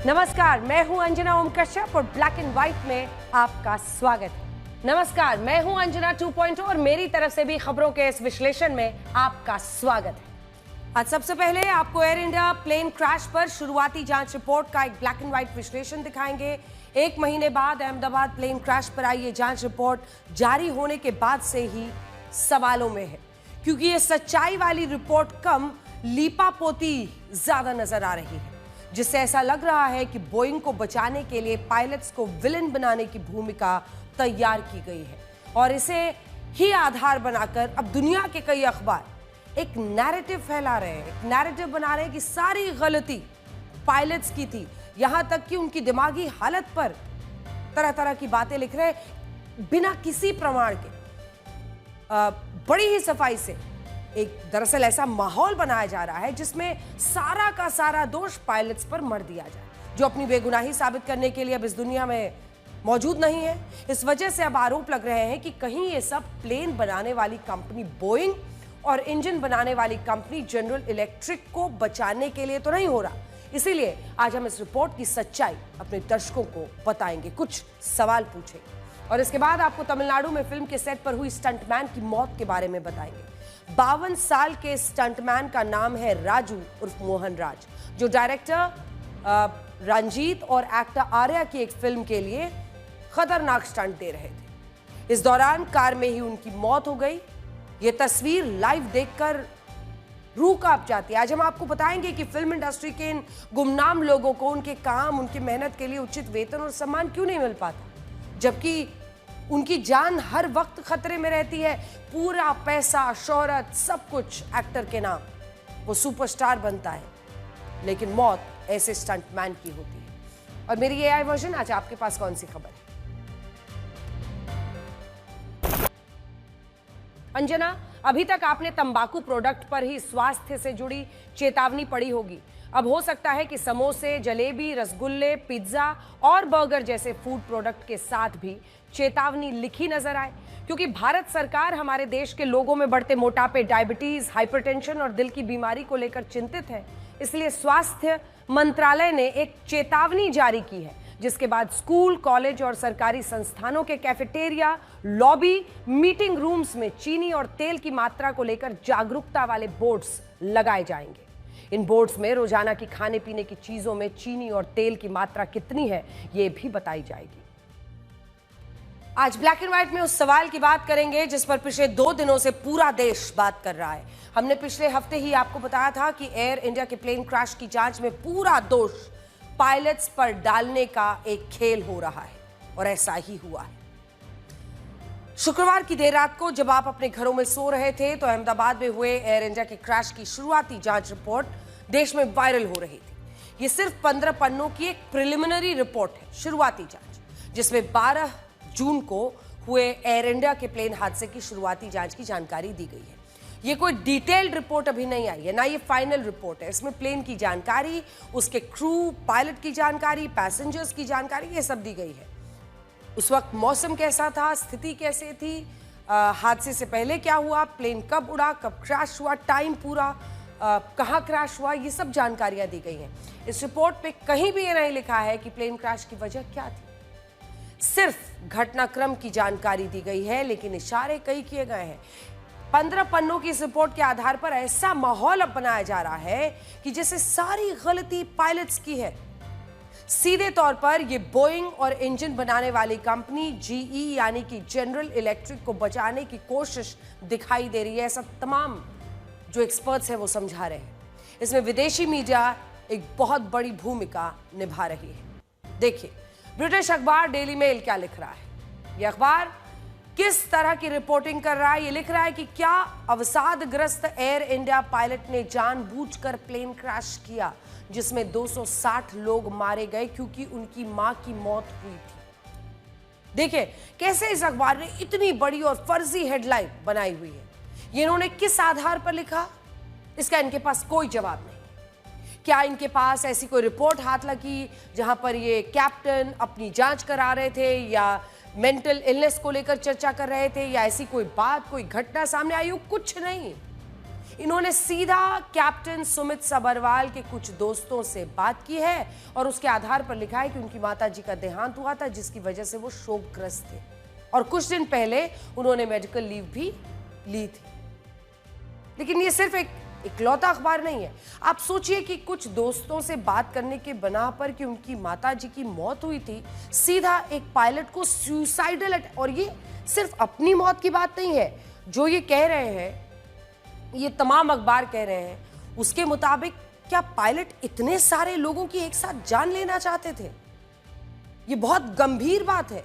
नमस्कार, मैं हूं अंजना ओम कश्यप और ब्लैक एंड व्हाइट में आपका स्वागत है। नमस्कार, मैं हूं अंजना 2.0 और मेरी तरफ से भी खबरों के इस विश्लेषण में आपका स्वागत है। आज सबसे पहले आपको एयर इंडिया प्लेन क्रैश पर शुरुआती जांच रिपोर्ट का एक ब्लैक एंड व्हाइट विश्लेषण दिखाएंगे। 1 महीने बाद अहमदाबाद प्लेन क्रैश पर आई ये जांच रिपोर्ट जारी होने के बाद से ही सवालों में है, क्योंकि ये सच्चाई वाली रिपोर्ट कम, लीपापोती ज्यादा नजर आ रही है, जिससे ऐसा लग रहा है कि बोइंग को बचाने के लिए पायलट्स को विलन बनाने की भूमिका तैयार की गई है और इसे ही आधार बनाकर अब दुनिया के कई अखबार एक नैरेटिव फैला रहे हैं, एक नैरेटिव बना रहे हैं कि सारी गलती पायलट्स की थी। यहां तक कि उनकी दिमागी हालत पर तरह तरह की बातें लिख रहे हैं बिना किसी प्रमाण के। बड़ी ही सफाई से एक दरअसल ऐसा माहौल बनाया जा रहा है जिसमें सारा का सारा दोष पायलट्स पर मढ़ दिया जाए, जो अपनी बेगुनाही साबित करने के लिए अब इस दुनिया में मौजूद नहीं है। इस वजह से अब आरोप लग रहे हैं कि कहीं ये सब प्लेन बनाने वाली कंपनी बोइंग और इंजन बनाने वाली कंपनी जनरल इलेक्ट्रिक को बचाने के लिए तो नहीं हो रहा। इसीलिए आज हम इस रिपोर्ट की सच्चाई अपने दर्शकों को बताएंगे, कुछ सवाल पूछेंगे और इसके बाद आपको तमिलनाडु में फिल्म के सेट पर हुई स्टंटमैन की मौत के बारे में बताएंगे। 52 साल के स्टंटमैन का नाम है राजू उर्फ मोहन राज, जो डायरेक्टर रंजीत और एक्टर आर्या की एक फिल्म के लिए खतरनाक स्टंट दे रहे थे। इस दौरान कार में ही उनकी मौत हो गई। ये तस्वीर लाइव देखकर रूह कांप जाती है। आज हम आपको बताएंगे कि फिल्म इंडस्ट्री के इन गुमनाम लोगों को उनके काम, उनकी मेहनत के लिए उचित वेतन और सम्मान क्यों नहीं मिल पाता, जबकि उनकी जान हर वक्त खतरे में रहती है। पूरा पैसा, शोहरत, सब कुछ एक्टर के नाम, वो सुपरस्टार बनता है, लेकिन मौत ऐसे स्टंटमैन की होती है। और मेरी एआई वर्जन, आज आपके पास कौन सी खबर है? अंजना, अभी तक आपने तंबाकू प्रोडक्ट पर ही स्वास्थ्य से जुड़ी चेतावनी पड़ी होगी। अब हो सकता है कि समोसे, जलेबी, रसगुल्ले, पिज्जा और बर्गर जैसे फूड प्रोडक्ट के साथ भी चेतावनी लिखी नजर आए, क्योंकि भारत सरकार हमारे देश के लोगों में बढ़ते मोटापे, डायबिटीज, हाइपरटेंशन और दिल की बीमारी को लेकर चिंतित है। इसलिए स्वास्थ्य मंत्रालय ने एक चेतावनी जारी की है, जिसके बाद स्कूल, कॉलेज और सरकारी संस्थानों के कैफेटेरिया, लॉबी, मीटिंग रूम्स में चीनी और तेल की मात्रा को लेकर जागरूकता वाले बोर्ड्स लगाए जाएंगे। इन बोर्ड्स में रोजाना की खाने पीने की चीजों में चीनी और तेल की मात्रा कितनी है, यह भी बताई जाएगी। आज ब्लैक एंड व्हाइट में उस सवाल की बात करेंगे जिस पर पिछले 2 दिनों से पूरा देश बात कर रहा है। हमने पिछले हफ्ते ही आपको बताया था कि एयर इंडिया के प्लेन क्रैश की जांच में पूरा दोष पायलट्स पर डालने का एक खेल हो रहा है, और ऐसा ही हुआ है। शुक्रवार की देर रात को जब आप अपने घरों में सो रहे थे तो अहमदाबाद में हुए एयर इंडिया के क्रैश की शुरुआती जांच रिपोर्ट देश में वायरल हो रही थी। ये सिर्फ 15 पन्नों की एक प्रिलिमिनरी रिपोर्ट है, शुरुआती जांच, जिसमें 12 जून को हुए एयर इंडिया के प्लेन हादसे की शुरुआती जांच की जानकारी दी गई है। ये कोई डिटेल्ड रिपोर्ट अभी नहीं आई है, ना ये फाइनल रिपोर्ट है। इसमें प्लेन की जानकारी, उसके क्रू, पायलट की जानकारी, पैसेंजर्स की जानकारी, ये सब दी गई है। उस वक्त मौसम कैसा था, स्थिति कैसे थी, हादसे से पहले क्या हुआ, प्लेन कब उड़ा, कब क्रैश हुआ, टाइम पूरा, कहाँ क्रैश हुआ, ये सब जानकारियां दी गई हैं। इस रिपोर्ट पे कहीं भी ये नहीं लिखा है कि प्लेन क्रैश की वजह क्या थी। सिर्फ घटनाक्रम की जानकारी दी गई है, लेकिन इशारे कई किए गए हैं। 15 पन्नों की इस रिपोर्ट के आधार पर ऐसा माहौल अब बनाया जा रहा है कि जैसे सारी गलती पायलट्स की है। सीधे तौर पर यह बोइंग और इंजन बनाने वाली कंपनी जीई यानी कि जनरल इलेक्ट्रिक को बचाने की कोशिश दिखाई दे रही है। ऐसा तमाम जो एक्सपर्ट्स हैं वो समझा रहे हैं। इसमें विदेशी मीडिया एक बहुत बड़ी भूमिका निभा रही है। देखिए, ब्रिटिश अखबार डेली मेल क्या लिख रहा है। यह अखबार किस तरह की रिपोर्टिंग कर रहा है। ये लिख रहा है कि क्या अवसादग्रस्त एयर इंडिया पायलट ने जानबूझकर प्लेन क्रैश किया, जिसमें 260 लोग मारे गए क्योंकि उनकी मां की मौत हुई थी। देखिए कैसे इस अखबार ने इतनी बड़ी और फर्जी हेडलाइन बनाई हुई है। ये इन्होंने किस आधार पर लिखा, इसका इनके पास कोई जवाब नहीं। क्या इनके पास ऐसी कोई रिपोर्ट हाथ लगी जहां पर ये कैप्टन अपनी जांच करा रहे थे, या मेंटल इलनेस को लेकर चर्चा कर रहे थे, या ऐसी कोई बात, कोई घटना सामने आई हो? कुछ नहीं। इन्होंने सीधा कैप्टन सुमित सबरवाल के कुछ दोस्तों से बात की है और उसके आधार पर लिखा है कि उनकी माताजी का देहांत हुआ था, जिसकी वजह से वो शोकग्रस्त थे और कुछ दिन पहले उन्होंने मेडिकल लीव भी ली थी। लेकिन ये सिर्फ एक इकलौता अखबार नहीं है। आप सोचिए कि कुछ दोस्तों से बात करने के बना पर कि उनकी माताजी की मौत हुई थी, सीधा एक पायलट को सुसाइडल, और ये सिर्फ अपनी मौत की बात नहीं है, जो ये कह रहे हैं, ये तमाम अखबार कह रहे हैं, उसके मुताबिक क्या पायलट इतने सारे लोगों की एक साथ जान लेना चाहते थे? ये बहुत गंभीर बात है।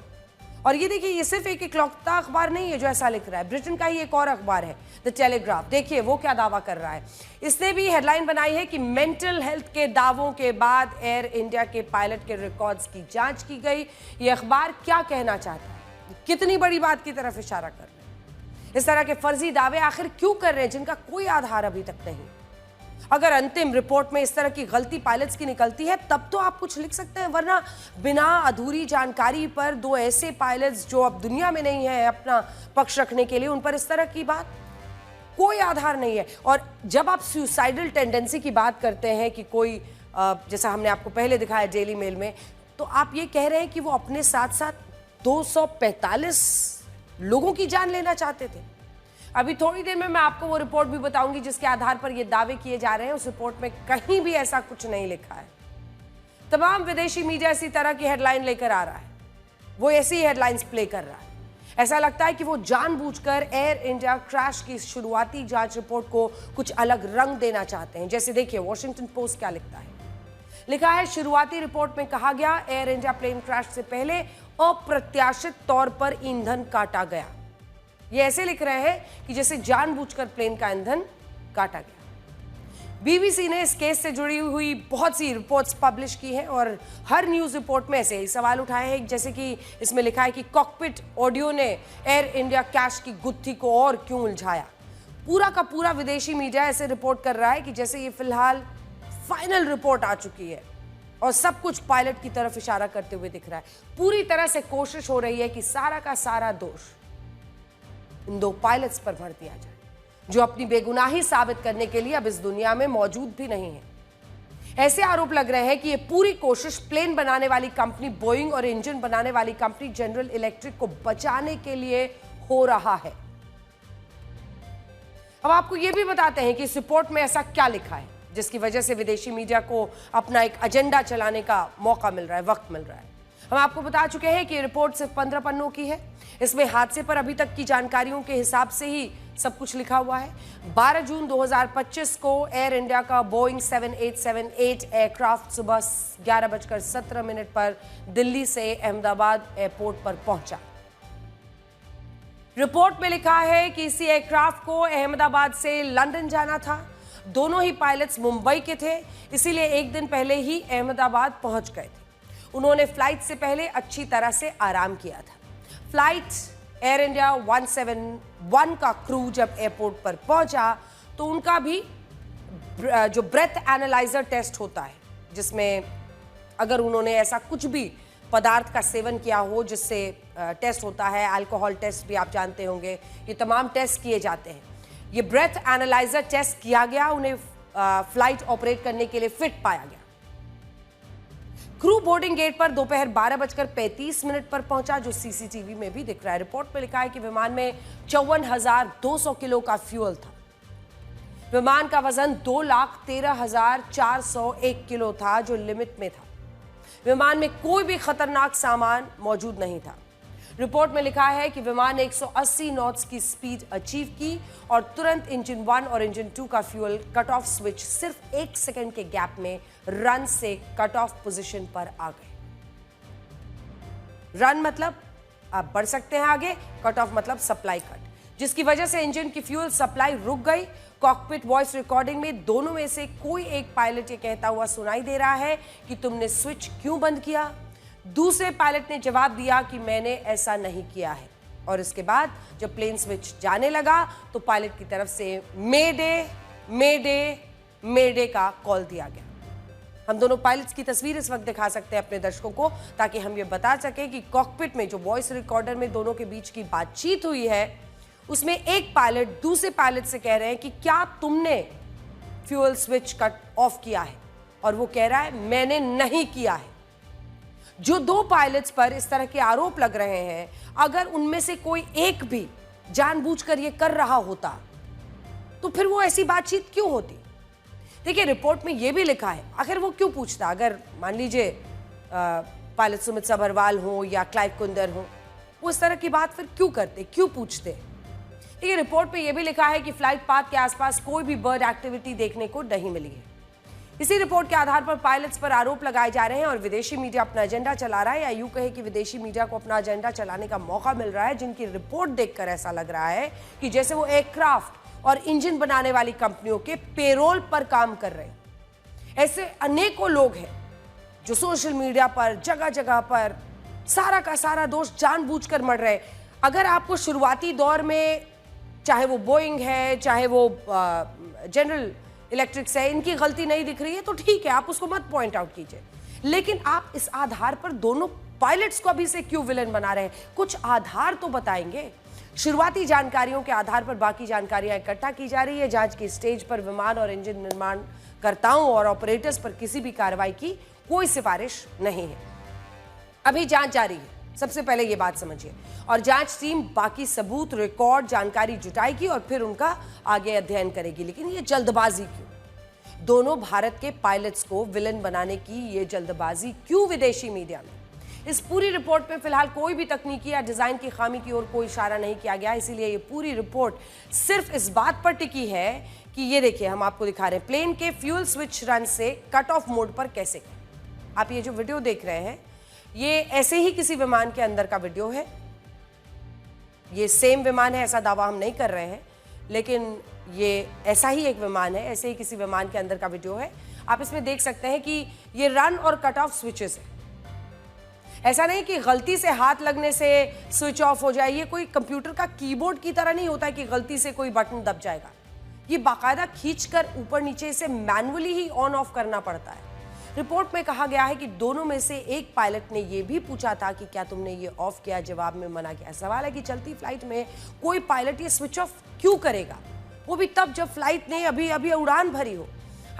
और ये देखिए, ये सिर्फ एक इकलौता अखबार नहीं है जो ऐसा लिख रहा है। ब्रिटेन का ही एक और अखबार है द टेलीग्राफ, देखिए वो क्या दावा कर रहा है। इसने भी हेडलाइन बनाई है कि मेंटल हेल्थ के दावों के बाद एयर इंडिया के पायलट के रिकॉर्ड्स की जांच की गई। ये अखबार क्या कहना चाहता है, कितनी बड़ी बात की तरफ इशारा कर रहे हैं। इस तरह के फर्जी दावे आखिर क्यों कर रहे हैं जिनका कोई आधार अभी तक नहीं? अगर अंतिम रिपोर्ट में इस तरह की गलती पायलट्स की निकलती है तब तो आप कुछ लिख सकते हैं, वरना बिना अधूरी जानकारी पर दो ऐसे पायलट्स जो अब दुनिया में नहीं है अपना पक्ष रखने के लिए, उन पर इस तरह की बात, कोई आधार नहीं है। और जब आप सुसाइडल टेंडेंसी की बात करते हैं कि कोई, जैसा हमने आपको पहले दिखाया डेली मेल में, तो आप ये कह रहे हैं कि वो अपने साथ साथ 245 लोगों की जान लेना चाहते थे। अभी थोड़ी देर में मैं आपको वो रिपोर्ट भी बताऊंगी जिसके आधार पर ये दावे किए जा रहे हैं। उस रिपोर्ट में कहीं भी ऐसा कुछ नहीं लिखा है। तमाम विदेशी मीडिया इसी तरह की हेडलाइन लेकर आ रहा है, वो ऐसी हेडलाइंस प्ले कर रहा है। ऐसा लगता है कि वो जानबूझकर एयर इंडिया क्रैश की शुरुआती जांच रिपोर्ट को कुछ अलग रंग देना चाहते हैं। जैसे देखिए वॉशिंगटन पोस्ट क्या लिखता है। लिखा है, शुरुआती रिपोर्ट में कहा गया एयर इंडिया प्लेन क्रैश से पहले अप्रत्याशित तौर पर ईंधन काटा गया। ये ऐसे लिख रहे हैं कि जैसे जानबूझकर प्लेन का ईंधन काटा गया। बीबीसी ने इस केस से जुड़ी हुई बहुत सी रिपोर्ट्स पब्लिश की हैं और हर न्यूज रिपोर्ट में ऐसे ही सवाल उठाए हैं, जैसे कि इसमें लिखा है कि कॉकपिट ऑडियो ने एयर इंडिया क्रैश की गुत्थी को और क्यों उलझाया। पूरा का पूरा विदेशी मीडिया ऐसे रिपोर्ट कर रहा है कि जैसे ये फिलहाल फाइनल रिपोर्ट आ चुकी है और सब कुछ पायलट की तरफ इशारा करते हुए दिख रहा है। पूरी तरह से कोशिश हो रही है कि सारा का सारा दोष इन दो पायलट्स पर भर दिया जाए, जो अपनी बेगुनाही साबित करने के लिए अब इस दुनिया में मौजूद भी नहीं है। ऐसे आरोप लग रहे हैं कि ये पूरी कोशिश प्लेन बनाने वाली कंपनी बोइंग और इंजन बनाने वाली कंपनी जनरल इलेक्ट्रिक को बचाने के लिए हो रहा है। अब आपको यह भी बताते हैं कि इस रिपोर्ट में ऐसा क्या लिखा है जिसकी वजह से विदेशी मीडिया को अपना एक एजेंडा चलाने का मौका मिल रहा है, वक्त मिल रहा है। हम आपको बता चुके हैं कि रिपोर्ट सिर्फ 15 पन्नों की है। इसमें हादसे पर अभी तक की जानकारियों के हिसाब से ही सब कुछ लिखा हुआ है। 12 जून 2025 को एयर इंडिया का बोइंग 7878 एयरक्राफ्ट सुबह 11:17 पर दिल्ली से अहमदाबाद एयरपोर्ट पर पहुंचा। रिपोर्ट में लिखा है कि इसी एयरक्राफ्ट को अहमदाबाद से लंदन जाना था। दोनों ही पायलट्स मुंबई के थे, इसीलिए एक दिन पहले ही अहमदाबाद पहुंच गए थे। उन्होंने फ्लाइट से पहले अच्छी तरह से आराम किया था। फ्लाइट एयर इंडिया 171 का क्रू जब एयरपोर्ट पर पहुंचा तो उनका भी जो ब्रेथ एनालाइजर टेस्ट होता है, जिसमें अगर उन्होंने ऐसा कुछ भी पदार्थ का सेवन किया हो जिससे टेस्ट होता है, अल्कोहल टेस्ट भी आप जानते होंगे, ये तमाम टेस्ट किए जाते हैं। ये ब्रेथ एनालाइजर टेस्ट किया गया, उन्हें फ्लाइट ऑपरेट करने के लिए फिट पाया गया। क्रू बोर्डिंग गेट पर दोपहर 12:35 पर पहुंचा, जो सीसीटीवी में भी दिख रहा है। रिपोर्ट में लिखा है कि विमान में 54,200 किलो का फ्यूल था। विमान का वजन 2,13,401 किलो था, जो लिमिट में था। विमान में कोई भी खतरनाक सामान मौजूद नहीं था। रिपोर्ट में लिखा है कि विमान ने 180 नॉट्स की स्पीड अचीव की और तुरंत इंजन 1 और इंजन 2 का फ्यूल कट ऑफ स्विच सिर्फ 1 सेकंड के गैप में रन से कट ऑफ पोजीशन पर आ गए। रन मतलब आप बढ़ सकते हैं आगे, कट ऑफ मतलब सप्लाई कट, जिसकी वजह से इंजन की फ्यूल सप्लाई रुक गई। कॉकपिट वॉइस रिकॉर्डिंग में दोनों में से कोई एक पायलट ये कहता हुआ सुनाई दे रहा है कि तुमने स्विच क्यों बंद किया। दूसरे पायलट ने जवाब दिया कि मैंने ऐसा नहीं किया है। और इसके बाद जब प्लेन स्विच जाने लगा तो पायलट की तरफ से मेडे मेडे मेडे का कॉल दिया गया। हम दोनों पायलट्स की तस्वीर इस वक्त दिखा सकते हैं अपने दर्शकों को, ताकि हम ये बता सकें कि कॉकपिट में जो वॉइस रिकॉर्डर में दोनों के बीच की बातचीत हुई है उसमें एक पायलट दूसरे पायलट से कह रहे हैं कि क्या तुमने फ्यूल स्विच कट ऑफ किया है, और वो कह रहा है मैंने नहीं किया है। जो दो पायलट्स पर इस तरह के आरोप लग रहे हैं, अगर उनमें से कोई एक भी जानबूझकर ये कर रहा होता तो फिर वो ऐसी बातचीत क्यों होती। देखिए, रिपोर्ट में ये भी लिखा है, आखिर वो क्यों पूछता। अगर मान लीजिए पायलट सुमित सभरवाल हो या क्लाइव कुंदर हो, वो इस तरह की बात फिर क्यों करते, क्यों पूछते। देखिए, रिपोर्ट पे ये भी लिखा है कि फ्लाइट पाथ के आसपास कोई भी बर्ड एक्टिविटी देखने को नहीं मिली है। इसी रिपोर्ट के आधार पर पायलट्स पर आरोप लगाए जा रहे हैं और विदेशी मीडिया अपना एजेंडा चला रहा है, या यूं कहे कि विदेशी मीडिया को अपना एजेंडा चलाने का मौका मिल रहा है, जिनकी रिपोर्ट देखकर ऐसा लग रहा है कि जैसे वो एयरक्राफ्ट और इंजन बनाने वाली कंपनियों के पेरोल पर काम कर रहे हैं। ऐसे अनेकों लोग हैं जो सोशल मीडिया पर जगह जगह पर सारा का सारा दोष जानबूझकर मढ़ रहे हैं। अगर आपको शुरुआती दौर में, चाहे वो बोइंग है, चाहे वो जनरल इलेक्ट्रिक्स है, इनकी गलती नहीं दिख रही है तो ठीक है, आप उसको मत पॉइंट आउट कीजिए, लेकिन आप इस आधार पर दोनों पायलट्स को अभी से क्यों विलेन बना रहे हैं। कुछ आधार तो बताएंगे। शुरुआती जानकारियों के आधार पर बाकी जानकारियां इकट्ठा की जा रही है। जांच की स्टेज पर विमान और इंजन निर्माणकर्ताओं और ऑपरेटर्स पर किसी भी कार्रवाई की कोई सिफारिश नहीं है। अभी जांच जारी है, सबसे पहले ये बात समझिए, और जांच टीम बाकी सबूत, रिकॉर्ड, जानकारी जुटाएगी और फिर उनका आगे अध्ययन करेगी। लेकिन ये जल्दबाजी क्यों? दोनों भारत के पायलट्स को विलेन बनाने की ये जल्दबाजी क्यों विदेशी मीडिया में? इस पूरी रिपोर्ट में फिलहाल कोई भी तकनीकी या डिजाइन की खामी की ओर कोई इशारा नहीं किया गया, इसीलिए ये पूरी रिपोर्ट सिर्फ इस बात पर टिकी है कि ये देखिए, हम आपको दिखा रहे हैं प्लेन के फ्यूल स्विच रन से कट ऑफ मोड पर कैसे। आप ये जो वीडियो देख रहे हैं, ये ऐसे ही किसी विमान के अंदर का वीडियो है। ये सेम विमान है ऐसा दावा हम नहीं कर रहे हैं, लेकिन ये ऐसा ही एक विमान है, ऐसे ही किसी विमान के अंदर का वीडियो है। आप इसमें देख सकते हैं कि ये रन और कट ऑफ स्विचेस है। ऐसा नहीं कि गलती से हाथ लगने से स्विच ऑफ हो जाए। ये कोई कंप्यूटर का कीबोर्ड की तरह नहीं होता है कि गलती से कोई बटन दब जाएगा। ये बाकायदा खींचकर ऊपर नीचे इसे मैनुअली ही ऑन ऑफ करना पड़ता है। रिपोर्ट में कहा गया है कि दोनों में से एक पायलट ने यह भी पूछा था कि क्या तुमने ये ऑफ किया, जवाब में मना किया। सवाल है कि चलती फ्लाइट में कोई पायलट ये स्विच ऑफ क्यों करेगा, वो भी तब जब फ्लाइट ने अभी अभी उड़ान भरी हो।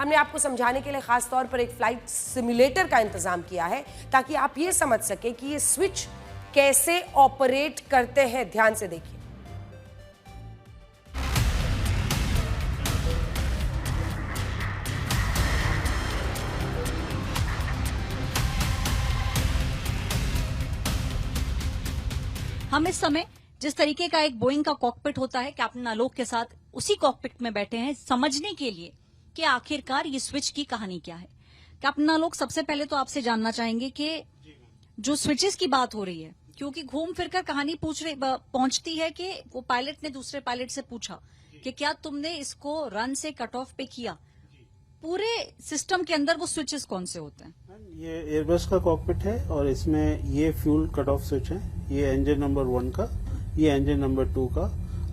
हमने आपको समझाने के लिए खास तौर पर एक फ्लाइट सिमुलेटर का इंतजाम किया है ताकि आप ये समझ सके कि ये स्विच कैसे ऑपरेट करते हैं। ध्यान से देखिए। हम इस समय जिस तरीके का एक बोइंग का कॉकपिट होता है, कैप्टन आलोक के साथ उसी कॉकपिट में बैठे हैं समझने के लिए कि आखिरकार ये स्विच की कहानी क्या है। कैप्टन आलोक, सबसे पहले तो आपसे जानना चाहेंगे कि जो स्विचेस की बात हो रही है, क्योंकि घूम फिरकर कहानी पहुंचती है कि वो पायलट ने दूसरे पायलट से पूछा कि क्या तुमने इसको रन से कट ऑफ पे किया। पूरे सिस्टम के अंदर वो स्विचेस कौन से होते हैं? ये एयरबस का कॉकपिट है और इसमें ये फ्यूल कट ऑफ स्विच है। ये इंजन नंबर 1 का, ये इंजन नंबर 2 का।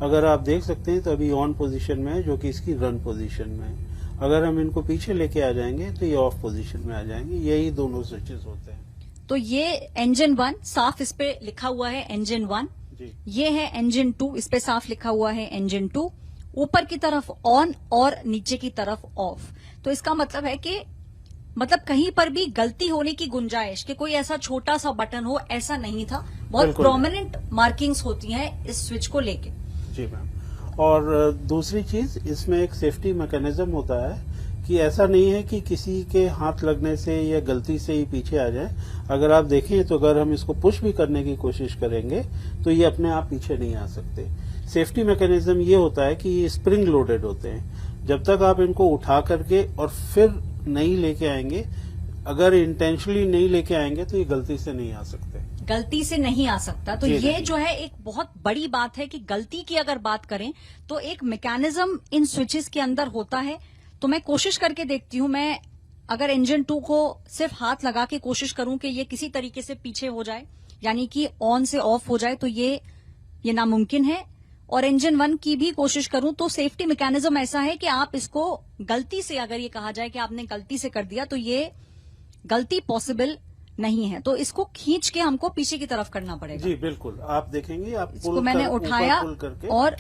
अगर आप देख सकते हैं तो अभी ऑन पोजीशन में है, जो कि इसकी रन पोजीशन में है। अगर हम इनको पीछे लेके आ जाएंगे तो ये ऑफ पोजीशन में आ जाएंगे। यही दोनों स्विचेस होते हैं। तो ये इंजन 1 साफ इस पे लिखा हुआ है इंजन 1, ये है इंजन 2, इस पे साफ लिखा हुआ है इंजन 2। ऊपर की तरफ ऑन और नीचे की तरफ ऑफ। तो इसका मतलब है कि कहीं पर भी गलती होने की गुंजाइश कि कोई ऐसा छोटा सा बटन हो, ऐसा नहीं था। बहुत प्रोमिनेंट मार्किंग्स होती हैं इस स्विच को लेके। जी मैम। और दूसरी चीज, इसमें एक सेफ्टी मैकेनिज्म होता है कि ऐसा नहीं है कि किसी के हाथ लगने से या गलती से ही पीछे आ जाए। अगर आप देखें तो अगर हम इसको पुश भी करने की कोशिश करेंगे तो ये अपने आप पीछे नहीं आ सकते। सेफ्टी मैकेनिज्म ये होता है कि ये स्प्रिंग लोडेड होते हैं। जब तक आप इनको उठा करके और फिर नहीं लेके आएंगे, अगर इंटेंशनली नहीं लेके आएंगे तो ये गलती से नहीं आ सकते। गलती से नहीं आ सकता। तो ये जो है एक बहुत बड़ी बात है कि गलती की अगर बात करें तो एक मैकेनिज्म इन स्विचेस के अंदर होता है। तो मैं कोशिश करके देखती हूं, मैं अगर इंजन 2 को सिर्फ हाथ लगा के कोशिश करूं कि ये किसी तरीके से पीछे हो जाए, यानी कि ऑन से ऑफ हो जाए, तो ये नामुमकिन है। और इंजन 1 की भी कोशिश करूं तो सेफ्टी मैकेनिज्म ऐसा है कि आप इसको गलती से, अगर ये कहा जाए कि आपने गलती से कर दिया, तो ये गलती पॉसिबल नहीं है, तो इसको खींच के हमको पीछे की तरफ करना पड़ेगा। जी बिल्कुल, आप देखेंगे, आप इसको मैंने उठाया पुल करके और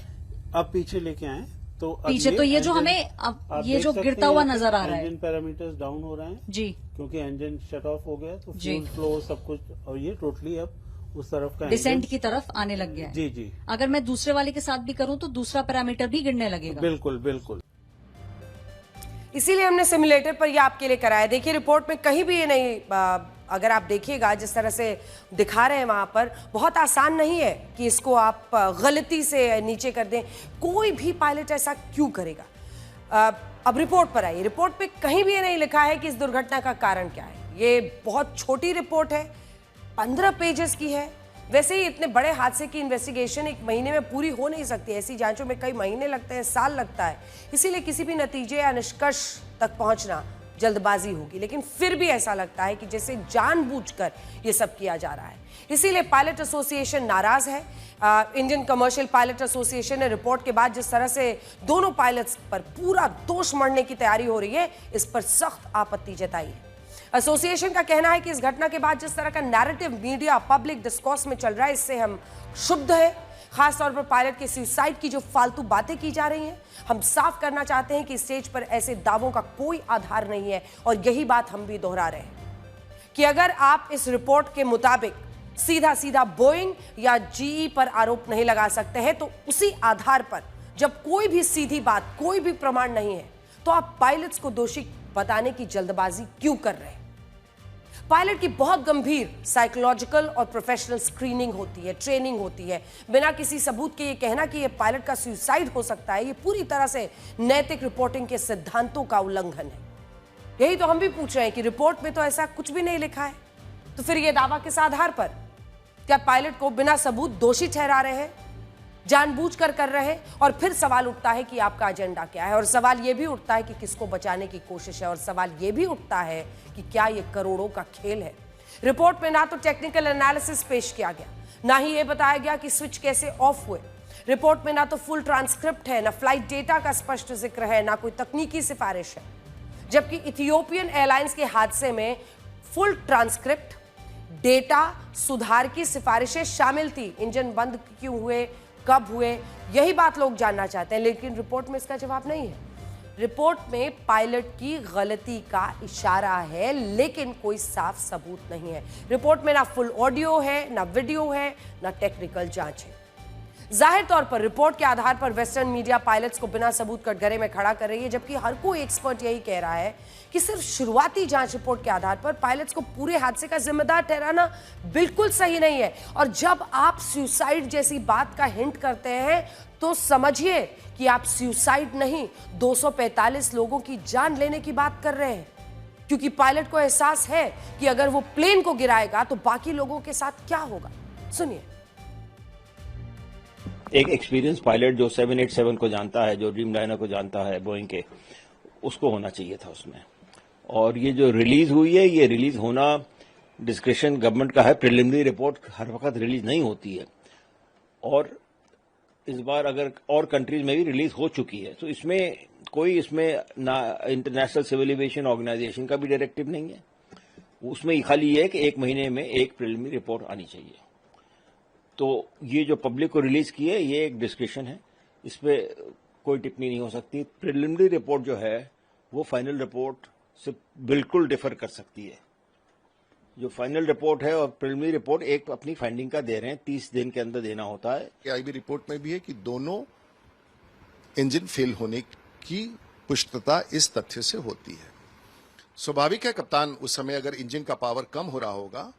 आप पीछे लेके आए तो अब पीछे, तो ये जो engine- हमें अब आप ये देख जो सकते गिरता हैं हुआ यहाँ पे नजर आ रहा है इंजन पैरामीटर्स डाउन हो रहे हैं जी, क्योंकि इंजन शट ऑफ हो गया, तो जी। फ्यूल फ्लो सब कुछ, और ये टोटली अब उस तरफ का डिसेंट engine- की तरफ आने लग गया है। जी जी अगर मैं दूसरे वाले के साथ भी करूं तो दूसरा पैरामीटर भी गिरने लगेगा। बिल्कुल बिल्कुल। इसीलिए हमने सिमुलेटर पर ये आपके लिए कराया। देखिए रिपोर्ट में कहीं भी ये नहीं, अगर आप देखिएगा जिस तरह से दिखा रहे हैं वहां पर, बहुत आसान नहीं है कि इसको आप गलती से नीचे कर दें। कोई भी पायलट ऐसा क्यों करेगा? अब रिपोर्ट पर आइए। रिपोर्ट पे कहीं भी ये नहीं लिखा है कि इस दुर्घटना का कारण क्या है। ये बहुत छोटी रिपोर्ट है, 15 पेजेस की है। वैसे ही इतने बड़े हादसे की इन्वेस्टिगेशन एक महीने में पूरी हो नहीं सकती। ऐसी जांचों में कई महीने लगते हैं, साल लगता है। इसीलिए किसी भी नतीजे या निष्कर्ष तक पहुंचना जल्दबाजी होगी। लेकिन फिर भी ऐसा लगता है कि जैसे जानबूझकर ये सब किया जा रहा है। इसीलिए पायलट एसोसिएशन नाराज है। इंडियन कमर्शियल पायलट एसोसिएशन ने रिपोर्ट के बाद जिस तरह से दोनों पायलट्स पर पूरा दोष मढ़ने की तैयारी हो रही है, इस पर सख्त आपत्ति जताई है। एसोसिएशन का कहना है कि इस घटना के बाद जिस तरह का नैरेटिव मीडिया पब्लिक डिस्कोर्स में चल रहा है, इससे हम क्षुब्ध है। खासतौर पर पायलट के सुसाइड की जो फालतू बातें की जा रही हैं, हम साफ करना चाहते हैं कि स्टेज पर ऐसे दावों का कोई आधार नहीं है। और यही बात हम भी दोहरा रहे हैं कि अगर आप इस रिपोर्ट के मुताबिक सीधा सीधा बोइंग या जीई पर आरोप नहीं लगा सकते हैं, तो उसी आधार पर जब कोई भी सीधी बात, कोई भी प्रमाण नहीं है, तो आप पायलट्स को दोषी बताने की जल्दबाजी क्यों कर रहे हैं? पायलट की बहुत गंभीर साइकोलॉजिकल और प्रोफेशनल स्क्रीनिंग होती है, ट्रेनिंग होती है। बिना किसी सबूत के ये कहना कि ये पायलट का सुसाइड हो सकता है, ये पूरी तरह से नैतिक रिपोर्टिंग के सिद्धांतों का उल्लंघन है। यही तो हम भी पूछ रहे हैं कि रिपोर्ट में तो ऐसा कुछ भी नहीं लिखा है, तो फिर ये दावा किस आधार पर? क्या पायलट को बिना सबूत दोषी ठहरा रहे हैं, जानबूझकर कर रहे हैं? और फिर सवाल उठता है कि आपका एजेंडा क्या है। और सवाल यह भी उठता है कि किसको बचाने की कोशिश है। और सवाल यह भी उठता है कि क्या यह करोड़ों का खेल है। रिपोर्ट में ना तो टेक्निकल एनालिसिस पेश किया गया, ना ही यह बताया गया कि स्विच कैसे ऑफ हुए। रिपोर्ट में ना तो फुल ट्रांसक्रिप्ट है, ना फ्लाइट डेटा का स्पष्ट जिक्र है, ना कोई तकनीकी सिफारिश है। जबकि इथियोपियन एयरलाइंस के हादसे में फुल ट्रांसक्रिप्ट, डेटा, सुधार की सिफारिशें शामिल थी। इंजन बंद क्यों हुए, कब हुए, यही बात लोग जानना चाहते हैं। लेकिन रिपोर्ट में इसका जवाब नहीं है। रिपोर्ट में पायलट की गलती का इशारा है, लेकिन कोई साफ सबूत नहीं है। रिपोर्ट में ना फुल ऑडियो है, ना वीडियो है, ना टेक्निकल जांच है। जाहिर तौर पर रिपोर्ट के आधार पर वेस्टर्न मीडिया पायलट्स को बिना सबूत कटघरे में खड़ा कर रही है, जबकि हर कोई एक्सपर्ट यही कह रहा है कि सिर्फ शुरुआती जांच रिपोर्ट के आधार पर पायलट्स को पूरे हादसे का जिम्मेदार ठहराना बिल्कुल सही नहीं है। और जब आप सुसाइड जैसी बात का हिंट करते हैं, तो समझिए कि आप सुसाइड नहीं, 245 लोगों की जान लेने की बात कर रहे हैं। क्योंकि पायलट को एहसास है कि अगर वो प्लेन को गिराएगा तो बाकी लोगों के साथ क्या होगा। सुनिए। एक एक्सपीरियंस पायलट जो 787 को जानता है, जो ड्रीमलाइनर को जानता है बोइंग के, उसको होना चाहिए था उसमें। और ये जो रिलीज हुई है, ये रिलीज होना डिस्क्रिप्शन गवर्नमेंट का है। प्रिलिमिनरी रिपोर्ट हर वक्त रिलीज नहीं होती है, और इस बार अगर और कंट्रीज में भी रिलीज हो चुकी है, तो इसमें कोई ना इंटरनेशनल सिविल एविएशन ऑर्गेनाइजेशन का भी डायरेक्टिव नहीं है। उसमें खाली ये है कि 1 महीने में एक प्रिलिमिनरी रिपोर्ट आनी चाहिए। तो ये जो पब्लिक को रिलीज की है, ये एक डिस्कशन है, इस पर कोई टिप्पणी नहीं हो सकती। प्रिलिमिनरी रिपोर्ट जो है वो फाइनल रिपोर्ट से बिल्कुल डिफर कर सकती है। जो फाइनल रिपोर्ट है और प्रिलिमिनरी रिपोर्ट एक अपनी फाइंडिंग का दे रहे हैं, 30 दिन के अंदर देना होता है। आईबी रिपोर्ट में भी है कि दोनों इंजन फेल होने की पुष्टता इस तथ्य से होती है। स्वाभाविक है, कप्तान उस समय अगर इंजन का पावर कम हो रहा होगा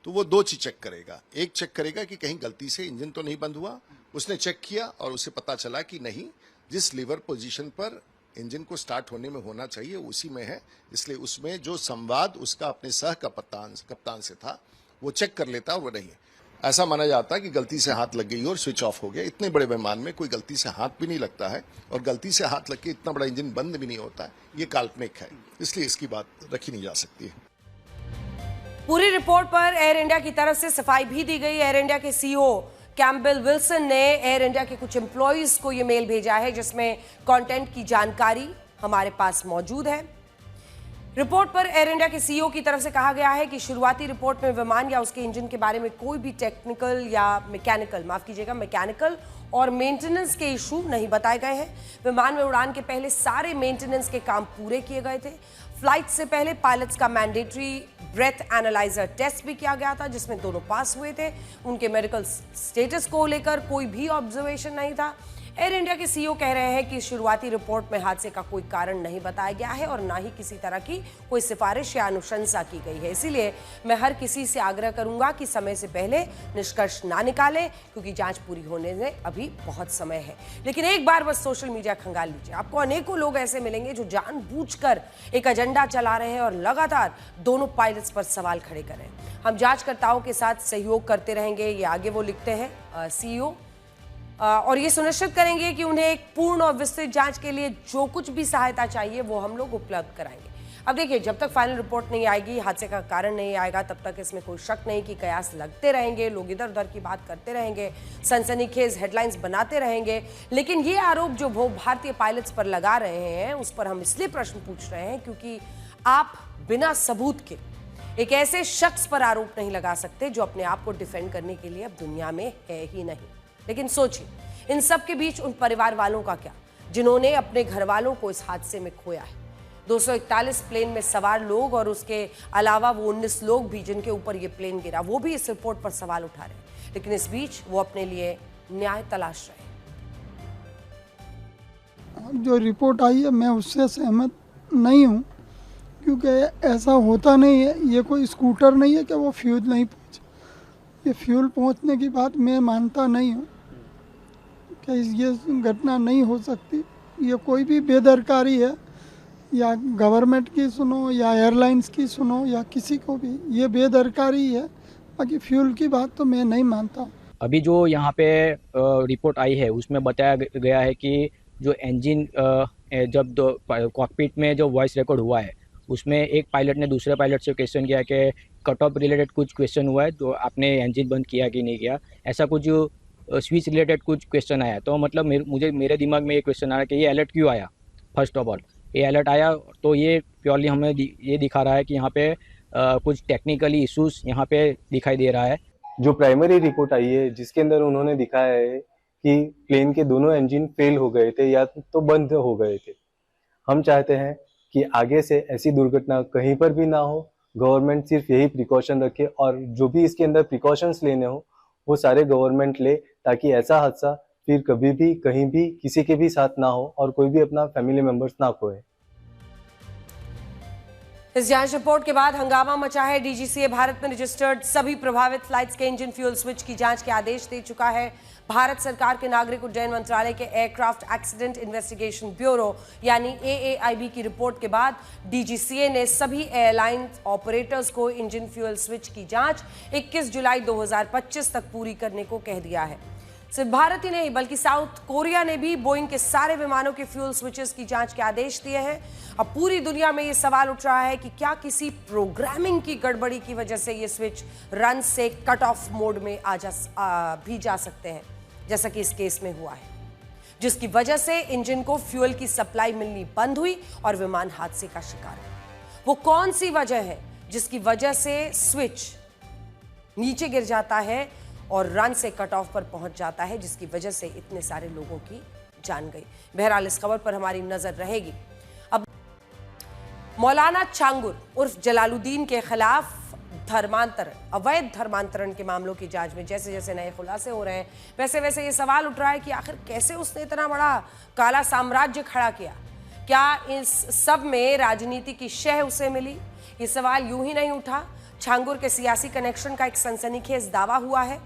तो वो 2 चीज चेक करेगा। एक चेक करेगा कि कहीं गलती से इंजन तो नहीं बंद हुआ। उसने चेक किया और उसे पता चला कि नहीं, जिस लीवर पोजीशन पर इंजन को स्टार्ट होने में होना चाहिए उसी में है। इसलिए उसमें जो संवाद उसका अपने सह कप्तान से था, वो चेक कर लेता, वो नहीं है। ऐसा माना जाता है कि गलती से हाथ लग गई और स्विच ऑफ हो गया। इतने बड़े विमान में कोई गलती से हाथ भी नहीं लगता है, और गलती से हाथ लग के इतना बड़ा इंजन बंद भी नहीं होता है। ये काल्पनिक है, इसलिए इसकी बात रखी नहीं जा सकती है। पूरी रिपोर्ट पर एयर इंडिया की तरफ से सफाई भी दी गई। एयर इंडिया के सीईओ कैम्पबेल विल्सन ने एयर इंडिया के कुछ एम्प्लॉइज को यह मेल भेजा है, जिसमें कंटेंट की जानकारी हमारे पास मौजूद है। रिपोर्ट पर एयर इंडिया के सीईओ की तरफ से कहा गया है कि शुरुआती रिपोर्ट में विमान या उसके इंजन के बारे में कोई भी टेक्निकल या मैकेनिकल और मेंटेनेंस के इशू नहीं बताए गए हैं। विमान में उड़ान के पहले सारे मेंटेनेंस के काम पूरे किए गए थे। फ्लाइट से पहले पायलट्स का मैंडेटरी ब्रेथ एनालाइजर टेस्ट भी किया गया था, जिसमें दोनों पास हुए थे। उनके मेडिकल स्टेटस को लेकर कोई भी ऑब्जर्वेशन नहीं था। एयर इंडिया के सीईओ कह रहे हैं कि शुरुआती रिपोर्ट में हादसे का कोई कारण नहीं बताया गया है और ना ही किसी तरह की कोई सिफारिश या अनुशंसा की गई है। इसीलिए मैं हर किसी से आग्रह करूंगा कि समय से पहले निष्कर्ष ना निकालें, क्योंकि जांच पूरी होने में अभी बहुत समय है। लेकिन एक बार बस सोशल मीडिया खंगाल लीजिए, आपको अनेकों लोग ऐसे मिलेंगे जो जानबूझकर एक एजेंडा चला रहे हैं और लगातार दोनों पायलट्स पर सवाल खड़े कर रहे हैं। हम जांचकर्ताओं के साथ सहयोग करते रहेंगे, ये आगे वो लिखते हैं सीईओ, और ये सुनिश्चित करेंगे कि उन्हें एक पूर्ण और विस्तृत जांच के लिए जो कुछ भी सहायता चाहिए वो हम लोग उपलब्ध कराएंगे। अब देखिए, जब तक फाइनल रिपोर्ट नहीं आएगी, हादसे का कारण नहीं आएगा, तब तक इसमें कोई शक नहीं कि कयास लगते रहेंगे, लोग इधर उधर की बात करते रहेंगे, सनसनीखेज हेडलाइंस बनाते रहेंगे। लेकिन ये आरोप जो वो भारतीय पायलट्स पर लगा रहे हैं, उस पर हम इसलिए प्रश्न पूछ रहे हैं क्योंकि आप बिना सबूत के एक ऐसे शख्स पर आरोप नहीं लगा सकते जो अपने आप को डिफेंड करने के लिए अब दुनिया में है ही नहीं। लेकिन सोचिए, इन सब के बीच उन परिवार वालों का क्या, जिन्होंने अपने घर वालों को इस हादसे में खोया है। 241 प्लेन में सवार लोग और उसके अलावा वो 19 लोग भी जिनके ऊपर ये प्लेन गिरा, वो भी इस रिपोर्ट पर सवाल उठा रहे हैं। लेकिन इस बीच वो अपने लिए न्याय तलाश रहे हैं। जो रिपोर्ट आई है मैं उससे सहमत नहीं हूँ, क्योंकि ऐसा होता नहीं है। ये कोई स्कूटर नहीं है कि वो फ्यूल नहीं पहुँचा। ये फ्यूल पहुँचने की बात मैं मानता नहीं हूँ कि ये घटना नहीं हो सकती। ये कोई भी बेदरकारी है, या गवर्नमेंट की सुनो या एयरलाइंस की सुनो या किसी को भी, ये बेदरकारी है। बाकी फ्यूल की बात तो मैं नहीं मानता हूँ। अभी जो यहाँ पे रिपोर्ट आई है उसमें बताया गया है कि जो इंजन जब कॉकपिट में जो वॉइस रिकॉर्ड हुआ है उसमें एक पायलट ने दूसरे पायलट से क्वेश्चन किया कि कट ऑफ रिलेटेड कुछ क्वेश्चन हुआ है, जो आपने इंजन बंद किया कि नहीं किया, ऐसा कुछ स्विच रिलेटेड कुछ क्वेश्चन आया। तो मतलब मेरे दिमाग में ये क्वेश्चन आया कि ये अलर्ट क्यों आया। फर्स्ट ऑफ ऑल ये अलर्ट आया तो ये प्योरली हमें ये दिखा रहा है कि यहाँ पे कुछ टेक्निकली इश्यूज यहाँ पे दिखाई दे रहा है। जो प्राइमरी रिपोर्ट आई है जिसके अंदर उन्होंने दिखाया है कि प्लेन के दोनों इंजन फेल हो गए थे या तो बंद हो गए थे। हम चाहते हैं कि आगे से ऐसी दुर्घटना कहीं पर भी ना हो। गवर्नमेंट सिर्फ यही प्रिकॉशन रखे और जो भी इसके अंदर प्रिकॉशंस लेने हो वो सारे गवर्नमेंट ले, ताकि ऐसा हादसा फिर कभी भी कहीं भी किसी के भी साथ ना हो और कोई भी अपना फैमिली मेंबर्स ना खोए। इस जांच रिपोर्ट के बाद हंगामा मचा है। डीजीसीए भारत में रजिस्टर्ड सभी प्रभावित फ्लाइट्स के इंजन फ्यूल स्विच की जांच के आदेश दे चुका है। भारत सरकार के नागरिक उड्डयन मंत्रालय के एयरक्राफ्ट एक्सीडेंट इन्वेस्टिगेशन ब्यूरो यानी AAIB की रिपोर्ट के बाद डीजीसीए ने सभी एयरलाइन ऑपरेटर्स को इंजन फ्यूल स्विच की जांच 21 जुलाई 2025 तक पूरी करने को कह दिया है। सिर्फ भारत ही नहीं बल्कि साउथ कोरिया ने भी बोइंग के सारे विमानों के फ्यूल स्विचेस की जांच के आदेश दिए हैं। अब पूरी दुनिया में ये सवाल उठ रहा है कि क्या किसी प्रोग्रामिंग की गड़बड़ी की वजह से ये स्विच रन से कट ऑफ मोड में भी जा सकते हैं, जैसा कि इस केस में हुआ है, जिसकी वजह से इंजन को फ्यूल की सप्लाई मिलनी बंद हुई और विमान हादसे का शिकार हुआ। वो कौन सी वजह है जिसकी वजह से स्विच नीचे गिर जाता है और रन से कट ऑफ पर पहुंच जाता है, जिसकी वजह से इतने सारे लोगों की जान गई। बहरहाल इस खबर पर हमारी नजर रहेगी। अब मौलाना छांगुर उर्फ जलालुद्दीन के खिलाफ अवैध धर्मांतरण के मामलों की जांच में जैसे जैसे नए खुलासे हो रहे हैं, वैसे वैसे ये सवाल उठ रहा है कि आखिर कैसे उसने इतना बड़ा काला साम्राज्य खड़ा किया। क्या इस सब में राजनीति की शह उसे मिली? ये सवाल यूं ही नहीं उठा। छांगुर के सियासी कनेक्शन का एक सनसनीखेज दावा हुआ है।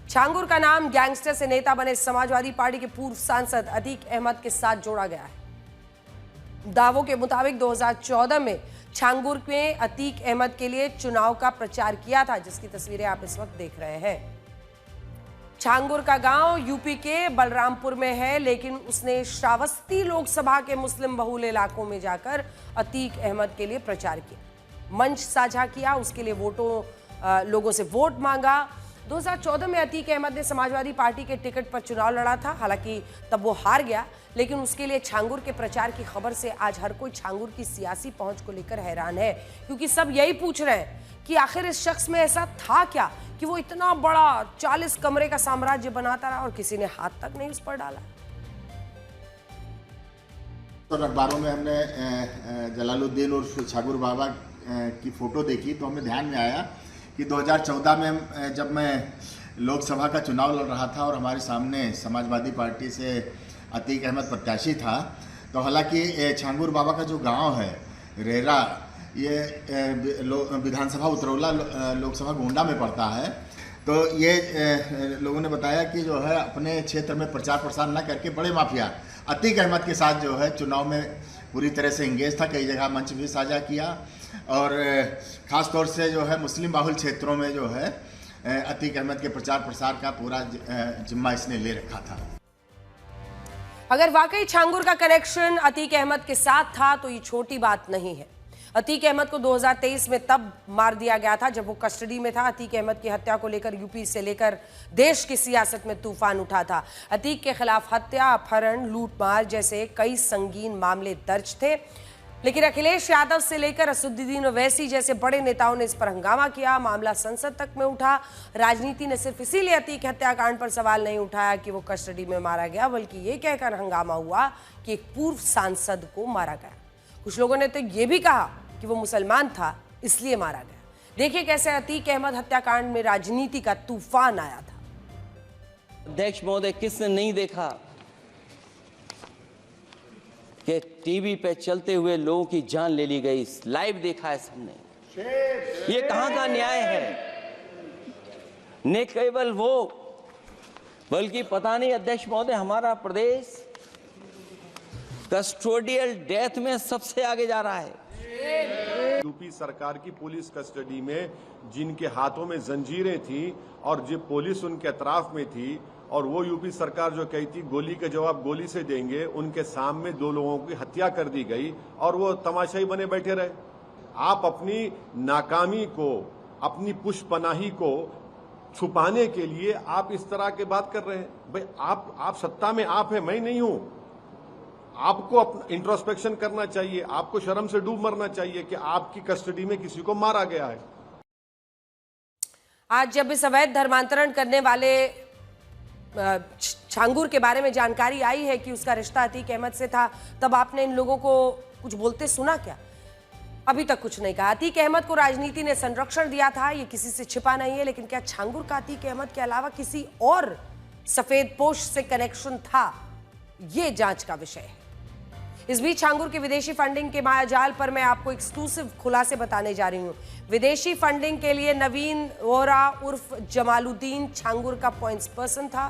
छांगुर का नाम गैंगस्टर से नेता बने समाजवादी पार्टी के पूर्व सांसद अतीक अहमद के साथ जोड़ा गया है। दावों के मुताबिक 2014 में छांगुर ने अतीक अहमद के लिए चुनाव का प्रचार किया था, जिसकी तस्वीरें आप इस वक्त देख रहे हैं। छांगुर का गांव यूपी के बलरामपुर में है, लेकिन उसने श्रावस्ती लोकसभा के मुस्लिम बहुल इलाकों में जाकर अतीक अहमद के लिए प्रचार किया, मंच साझा किया, उसके लिए लोगों से वोट मांगा। 2014 में अतीक अहमद ने समाजवादी पार्टी के टिकट पर चुनाव लड़ा था। हालांकि तब वो हार गया, लेकिन उसके लिए छांगुर के प्रचार की खबर से आज हर कोई छांगुर की सियासी पहुंच को लेकर हैरान है, क्योंकि सब यही पूछ रहे हैं कि आखिर इस शख्स में ऐसा था क्या कि वो इतना बड़ा 40 कमरे का साम्राज्य बनाता रहा और किसी ने हाथ तक नहीं उस पर डाला। तो अखबारों में हमने जलालुद्दीन और छांगुर बाबा की फोटो देखी तो हमें ध्यान में आया कि 2014 में जब मैं लोकसभा का चुनाव लड़ रहा था और हमारे सामने समाजवादी पार्टी से अतीक अहमद प्रत्याशी था, तो हालांकि छांगुर बाबा का जो गांव है रेरा, ये विधानसभा उतरौला लोकसभा गोंडा में पड़ता है। तो ये लोगों ने बताया कि जो है अपने क्षेत्र में प्रचार प्रसार न करके बड़े माफिया अतीक अहमद के साथ जो है चुनाव में पूरी तरह से इंगेज था, कई जगह मंच भी साझा किया और ख़ास तौर से जो है मुस्लिम बाहुल क्षेत्रों में जो है अतीक अहमद के प्रचार प्रसार का पूरा जिम्मा इसने ले रखा था। अगर वाकई छांगुर का कनेक्शन अतीक अहमद के साथ था तो ये छोटी बात नहीं है। अतीक अहमद को 2023 में तब मार दिया गया था जब वो कस्टडी में था। अतीक अहमद की हत्या को लेकर यूपी से लेकर देश की सियासत में तूफान उठा था। अतीक के खिलाफ हत्या, अपहरण, लूटमार जैसे कई संगीन मामले दर्ज थे, लेकिन अखिलेश यादव से लेकर असदुद्दीन ओवैसी जैसे बड़े नेताओं ने इस पर हंगामा किया। मामला संसद तक में उठा। राजनीति ने सिर्फ इसीलिए अतीक हत्याकांड पर सवाल नहीं उठाया कि वो कस्टडी में मारा गया, बल्कि ये कहकर हंगामा हुआ कि एक पूर्व सांसद को मारा गया। कुछ लोगों ने तो ये भी कहा कि वो मुसलमान था इसलिए मारा गया। देखिए कैसे अतीक अहमद हत्याकांड में राजनीति का तूफान आया था। अध्यक्ष महोदय, किसने नहीं देखा कि टीवी पे चलते हुए लोगों की जान ले ली गई? लाइव देखा है सबने। ये कहां का न्याय है? न केवल वो, बल्कि पता नहीं अध्यक्ष महोदय, हमारा प्रदेश कस्टोडियल डेथ में सबसे आगे जा रहा है। यूपी सरकार की पुलिस कस्टडी में जिनके हाथों में जंजीरें थी और जो पुलिस उनके अतराफ में थी, और वो यूपी सरकार जो कहती गोली का जवाब गोली से देंगे, उनके सामने 2 लोगों की हत्या कर दी गई और वो तमाशाई बने बैठे रहे। आप अपनी नाकामी को, अपनी पुष्पनाही को छुपाने के लिए आप इस तरह की बात कर रहे हैं। भाई आप सत्ता में आप हैं, मैं नहीं हूं। आपको अपना इंट्रोस्पेक्शन करना चाहिए, आपको शर्म से डूब मरना चाहिए कि आपकी कस्टडी में किसी को मारा गया है। आज जब इस अवैध धर्मांतरण करने वाले छांगुर के बारे में जानकारी आई है कि उसका रिश्ता अतीक अहमद से था, तब आपने इन लोगों को कुछ बोलते सुना क्या? अभी तक कुछ नहीं कहा। अतीक अहमद को राजनीति ने संरक्षण दिया था, ये किसी से छिपा नहीं है, लेकिन क्या छांगुर का अतीक अहमद के अलावा किसी और सफेद पोश से कनेक्शन था? ये जांच का विषय है। इस बीच छांगुर के विदेशी फंडिंग के मायाजाल पर मैं आपको एक्सक्लूसिव खुलासे बताने जा रही हूं। विदेशी फंडिंग के लिए नवीन रोहरा उर्फ जमालुद्दीन छांगुर का पॉइंट्स पर्सन था।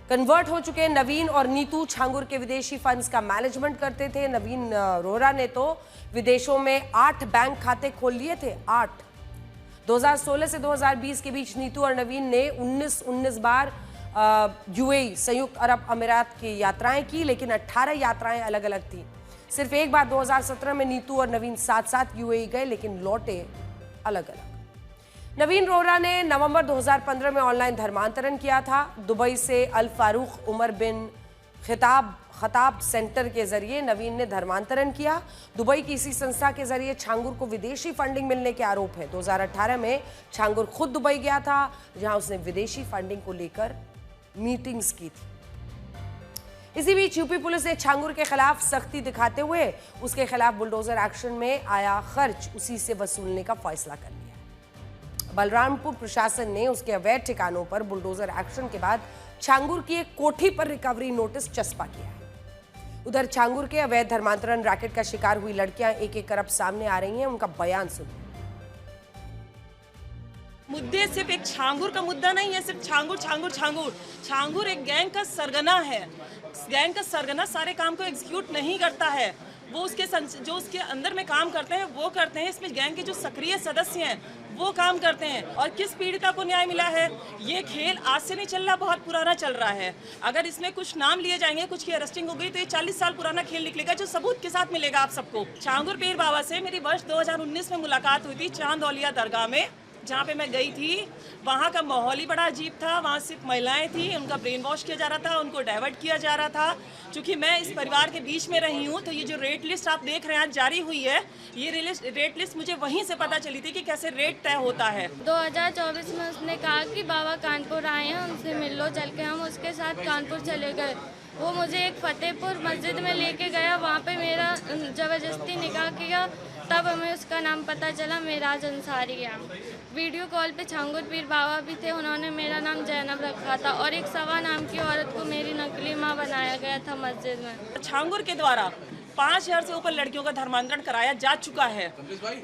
कन्वर्ट हो चुके नवीन और नीतू छांगुर के विदेशी फंड्स का मैनेजमेंट करते थे। नवीन रोहरा ने तो विदेशों में 8 बैंक खाते खोल लिए थे। 8। 2016 से 2020 के बीच नीतू और नवीन ने 19 बार यूएई संयुक्त अरब अमीरात की यात्राएं की, लेकिन 18 यात्राएं अलग अलग थी। सिर्फ एक बार 2017 में नीतू और नवीन साथ साथ यूएई गए, लेकिन लौटे अलग अलग। नवीन रोहरा ने नवंबर 2015 में ऑनलाइन धर्मांतरण किया था। दुबई से अल फारूक उमर बिन खताब सेंटर के जरिए नवीन ने धर्मांतरण किया। दुबई की इसी संस्था के जरिए छांगुर को विदेशी फंडिंग मिलने के आरोप है। 2018 में छांगुर खुद दुबई गया था, जहां उसने विदेशी फंडिंग को लेकर मीटिंग्स की थी। इसी बीच यूपी पुलिस ने छांगुर के खिलाफ सख्ती दिखाते हुए उसके खिलाफ बुलडोजर एक्शन में आया खर्च उसी से वसूलने का फैसला कर लिया। बलरामपुर प्रशासन ने उसके अवैध ठिकानों पर बुलडोजर एक्शन के बाद छांगुर की एक कोठी पर रिकवरी नोटिस चस्पा किया है। उधर छांगुर के अवैध धर्मांतरण रैकेट का शिकार हुई लड़कियां एक कर अब सामने आ रही हैं। उनका बयान सुनिए। मुद्दे सिर्फ एक छांगुर का मुद्दा नहीं है, सिर्फ छांगुर एक गैंग का सरगना है। गैंग का सरगना सारे काम को एग्जीक्यूट नहीं करता है, वो जो उसके अंदर में काम करते हैं वो करते हैं। इसमें गैंग के जो सक्रिय सदस्य हैं वो काम करते हैं। और किस पीड़िता को न्याय मिला है? ये खेल आज से नहीं चल रहा, बहुत पुराना चल रहा है। अगर इसमें कुछ नाम लिए जाएंगे, कुछ की अरेस्टिंग हो गई, तो ये 40 साल पुराना खेल निकलेगा, जो सबूत के साथ मिलेगा आप सबको। छांगुर पीर बाबा से मेरी वर्ष 2019 में मुलाकात हुई थी चांदौलिया दरगाह में। जहाँ पे मैं गई थी वहाँ का माहौल ही बड़ा अजीब था। वहाँ सिर्फ महिलाएं थी, उनका ब्रेन वॉश किया जा रहा था, उनको डाइवर्ट किया जा रहा था। क्योंकि मैं इस परिवार के बीच में रही हूँ, तो ये जो रेट लिस्ट आप देख रहे हैं आज जारी हुई है, ये रेट लिस्ट मुझे वहीं से पता चली थी कि कैसे रेट तय होता है। 2024 में उसने कहा कि बाबा कानपुर आए हैं, उनसे मिल लो चल के। हम उसके साथ कानपुर चले गए। वो मुझे एक फतेहपुर मस्जिद में लेके गया, वहाँ पे मेरा ज़बरदस्ती निकाह किया। तब हमें उसका नाम पता चला, मेराज अंसारी है। वीडियो कॉल पे छांगुर पीर बाबा भी थे, उन्होंने मेरा नाम जैनब रखा था और एक सवा नाम की औरत को मेरी नकली माँ बनाया गया था मस्जिद में। छांगुर के द्वारा 5000 से ऊपर लड़कियों का धर्मांतरण कराया जा चुका है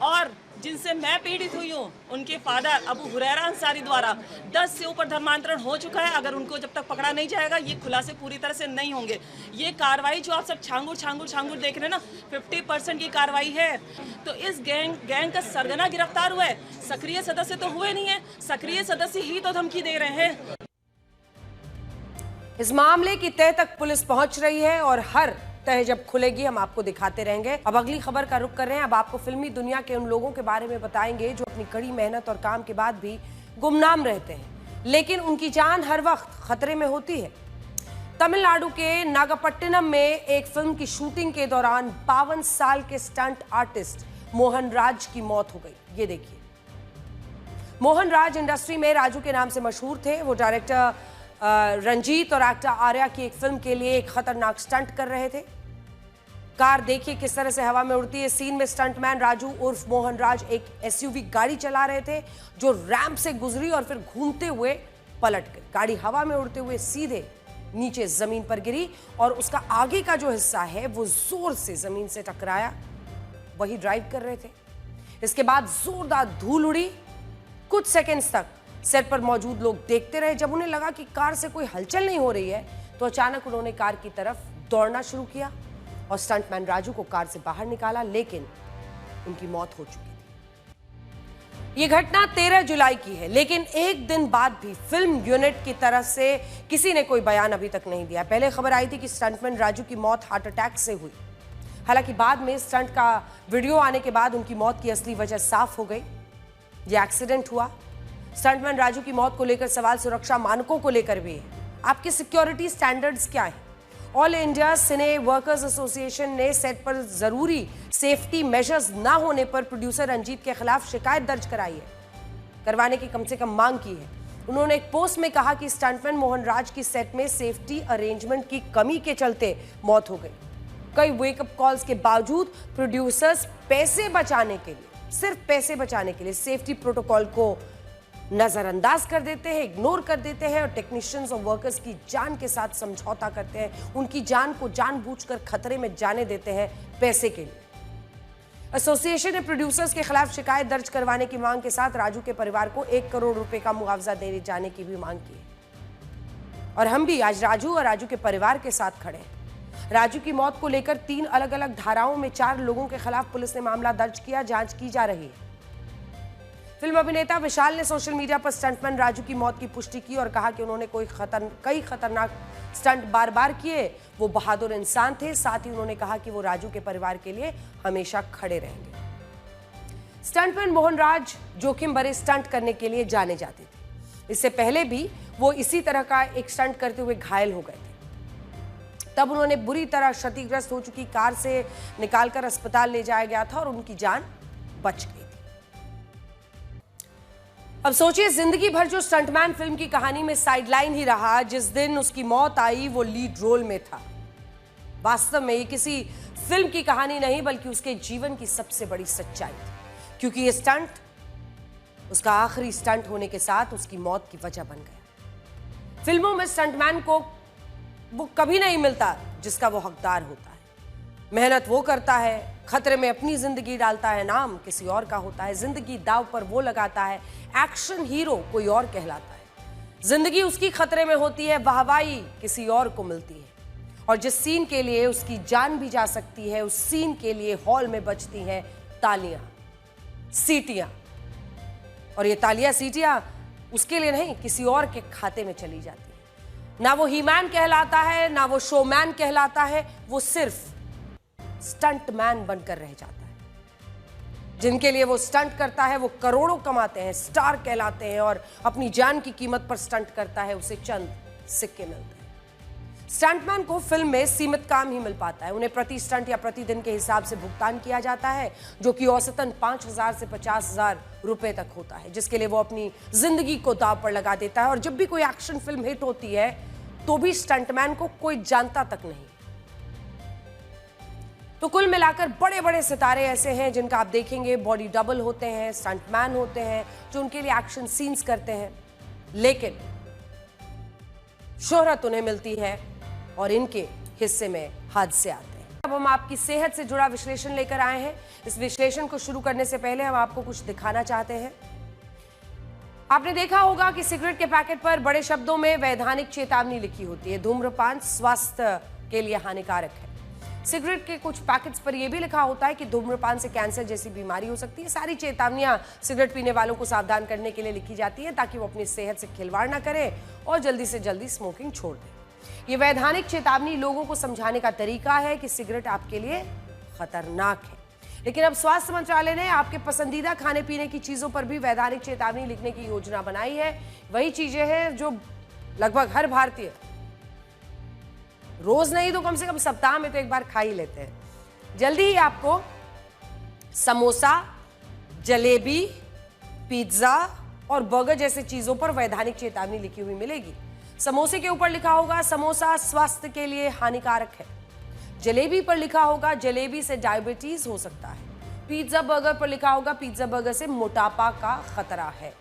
और जिनसे मैं पीड़ित हुई हूँ उनके फादर अबू हुरैरा अंसारी द्वारा 10 से ऊपर धर्मांतरण हो चुका है। अगर उनको जब तक पकड़ा नहीं जाएगा ये खुलासे पूरी तरह से नहीं होंगे। ये कार्रवाई जो आप सब छांगुर छांगुर छांगुर देख रहे हैं ना, 50% की कार्रवाई है। तो इस गैंग का सरगना गिरफ्तार हुआ है। सक्रिय सदस्य तो हुए नहीं है, सक्रिय सदस्य ही तो धमकी दे रहे हैं। इस मामले की तह तक पुलिस पहुंच रही है और हर तह जब खुलेगी हम आपको दिखाते रहेंगे। अब अगली खबर का रुख कर रहे हैं। अब आपको फिल्मी दुनिया के उन लोगों के बारे में बताएंगे जो अपनी कड़ी मेहनत और काम के बाद भी गुमनाम रहते हैं, लेकिन उनकी जान हर वक्त खतरे में होती है। तमिलनाडु के नागपट्टिनम में एक फिल्म की शूटिंग के दौरान 52 साल के स्टंट आर्टिस्ट मोहन राज की मौत हो गई। ये देखिए, मोहन राज इंडस्ट्री में राजू के नाम से मशहूर थे। वो डायरेक्टर रंजीत और एक्टर आर्या की एक फिल्म के लिए एक खतरनाक स्टंट कर रहे थे। कार देखिए किस तरह से हवा में उड़ती है। सीन में स्टंटमैन राजू उर्फ मोहन राज एक एसयूवी गाड़ी चला रहे थे जो रैंप से गुजरी और फिर घूमते हुए पलट गई। गाड़ी हवा में उड़ते हुए सीधे नीचे जमीन पर गिरी और उसका आगे का जो हिस्सा है वो जोर से जमीन से टकराया। वही ड्राइव कर रहे थे। इसके बाद जोरदार धूल उड़ी। कुछ सेकेंड्स तक सेट पर मौजूद लोग देखते रहे। जब उन्हें लगा कि कार से कोई हलचल नहीं हो रही है तो अचानक उन्होंने कार की तरफ दौड़ना शुरू किया और स्टंटमैन राजू को कार से बाहर निकाला, लेकिन उनकी मौत हो चुकी थी। यह घटना 13 जुलाई की है, लेकिन एक दिन बाद भी फिल्म यूनिट की तरफ से किसी ने कोई बयान अभी तक नहीं दिया। पहले खबर आई थी कि स्टंटमैन राजू की मौत हार्ट अटैक से हुई। हालांकि बाद में स्टंट का वीडियो आने के बाद उनकी मौत की असली वजह साफ हो गई। यह एक्सीडेंट हुआ। स्टंटमैन राजू की मौत को लेकर सवाल सुरक्षा मानकों को लेकर भी है। आपके सिक्योरिटी स्टैंडर्ड्स क्या हैं? ऑल इंडिया सिने वर्कर्स एसोसिएशन ने सेट पर जरूरी सेफ्टी मेजर्स ना होने पर प्रोड्यूसर रंजीत के खिलाफ शिकायत दर्ज कराई है, करवाने की कम से कम मांग की है। उन्होंने एक पोस्ट में कहा कि स्टंटमैन मोहन राज की सेट में सेफ्टी अरेंजमेंट की कमी के चलते मौत हो गई। कई वेकअप कॉल्स के बावजूद प्रोड्यूसर्स पैसे बचाने के लिए, सिर्फ पैसे बचाने के लिए सेफ्टी प्रोटोकॉल को नजरअंदाज कर देते हैं, इग्नोर कर देते हैं और टेक्नीशियंस और वर्कर्स की जान के साथ समझौता करते हैं। उनकी जान को जानबूझकर खतरे में जाने देते हैं पैसे के लिए। एसोसिएशन ने प्रोड्यूसर्स के खिलाफ शिकायत दर्ज करवाने की मांग के साथ राजू के परिवार को 1 करोड़ रुपए का मुआवजा दिए जाने की भी मांग की है। और हम भी आज राजू और राजू के परिवार के साथ खड़े हैं। राजू की मौत को लेकर 3 अलग अलग धाराओं में 4 लोगों के खिलाफ पुलिस ने मामला दर्ज किया, जांच की जा रही है। फिल्म अभिनेता विशाल ने सोशल मीडिया पर स्टंटमैन राजू की मौत की पुष्टि की और कहा कि उन्होंने कई खतरनाक स्टंट बार किए। वो बहादुर इंसान थे। साथ ही उन्होंने कहा कि वो राजू के परिवार के लिए हमेशा खड़े रहेंगे। स्टंटमैन मोहन राज जोखिम भरे स्टंट करने के लिए जाने जाते थे। इससे पहले भी वो इसी तरह का एक स्टंट करते हुए घायल हो गए थे। तब उन्होंने बुरी तरह क्षतिग्रस्त हो चुकी कार से निकालकर अस्पताल ले जाया गया था और उनकी जान बच गई। अब सोचिए, जिंदगी भर जो स्टंटमैन फिल्म की कहानी में साइडलाइन ही रहा, जिस दिन उसकी मौत आई वो लीड रोल में था। वास्तव में ये किसी फिल्म की कहानी नहीं बल्कि उसके जीवन की सबसे बड़ी सच्चाई थी, क्योंकि ये स्टंट उसका आखिरी स्टंट होने के साथ उसकी मौत की वजह बन गया। फिल्मों में स्टंटमैन को वो कभी नहीं मिलता जिसका वो हकदार होता है। मेहनत वो करता है, खतरे में अपनी जिंदगी डालता है, नाम किसी और का होता है। जिंदगी दाव पर वो लगाता है, एक्शन हीरो कोई और कहलाता है। जिंदगी उसकी खतरे में होती है, वाहवाही किसी और को मिलती है। और जिस सीन के लिए उसकी जान भी जा सकती है, उस सीन के लिए हॉल में बजती हैं तालियां, सीटियां। और ये तालियां सीटियां उसके लिए नहीं, किसी और के खाते में चली जाती है। ना वो हीमैन कहलाता है, ना वो शोमैन कहलाता है, वो सिर्फ स्टंटमैन बनकर रह जाता है। जिनके लिए वो स्टंट करता है वो करोड़ों कमाते हैं, स्टार कहलाते हैं और अपनी जान की कीमत पर स्टंट करता है उसे चंद सिक्के मिलते हैं। स्टंटमैन को फिल्म में सीमित काम ही मिल पाता है। उन्हें प्रति स्टंट या प्रति दिन के हिसाब से भुगतान किया जाता है, जो कि औसतन 5,000 से 50,000 रुपए तक होता है, जिसके लिए वो अपनी जिंदगी को दांव पर लगा देता है। और जब भी कोई एक्शन फिल्म हिट होती है तो भी स्टंटमैन को कोई जानता तक नहीं। तो कुल मिलाकर बड़े बड़े सितारे ऐसे हैं जिनका आप देखेंगे बॉडी डबल होते हैं, स्टंटमैन होते हैं जो उनके लिए एक्शन सीन्स करते हैं, लेकिन शोहरत उन्हें मिलती है और इनके हिस्से में हादसे आते हैं। अब हम आपकी सेहत से जुड़ा विश्लेषण लेकर आए हैं। इस विश्लेषण को शुरू करने से पहले हम आपको कुछ दिखाना चाहते हैं। आपने देखा होगा कि सिगरेट के पैकेट पर बड़े शब्दों में वैधानिक चेतावनी लिखी होती है, धूम्रपान स्वास्थ्य के लिए हानिकारक है। सिगरेट के कुछ पैकेट्स पर यह भी लिखा होता है कि धूम्रपान से कैंसर जैसी बीमारी हो सकती है। सारी चेतावनियां सिगरेट पीने वालों को सावधान करने के लिए लिखी जाती हैं ताकि वो अपनी सेहत से खिलवाड़ ना करें और जल्दी से जल्दी स्मोकिंग छोड़ दें। ये वैधानिक चेतावनी लोगों को समझाने का तरीका है कि सिगरेट आपके लिए खतरनाक है। लेकिन अब स्वास्थ्य मंत्रालय ने आपके पसंदीदा खाने पीने की चीजों पर भी वैधानिक चेतावनी लिखने की योजना बनाई है। वही चीजें हैं जो लगभग हर भारतीय रोज नहीं तो कम से कम सप्ताह में तो एक बार खा ही लेते हैं। जल्दी ही आपको समोसा, जलेबी, पिज्जा और बर्गर जैसे चीजों पर वैधानिक चेतावनी लिखी हुई मिलेगी। समोसे के ऊपर लिखा होगा समोसा स्वास्थ्य के लिए हानिकारक है। जलेबी पर लिखा होगा जलेबी से डायबिटीज हो सकता है। पिज्जा बर्गर पर लिखा होगा पिज्जा बर्गर से मोटापा का खतरा है।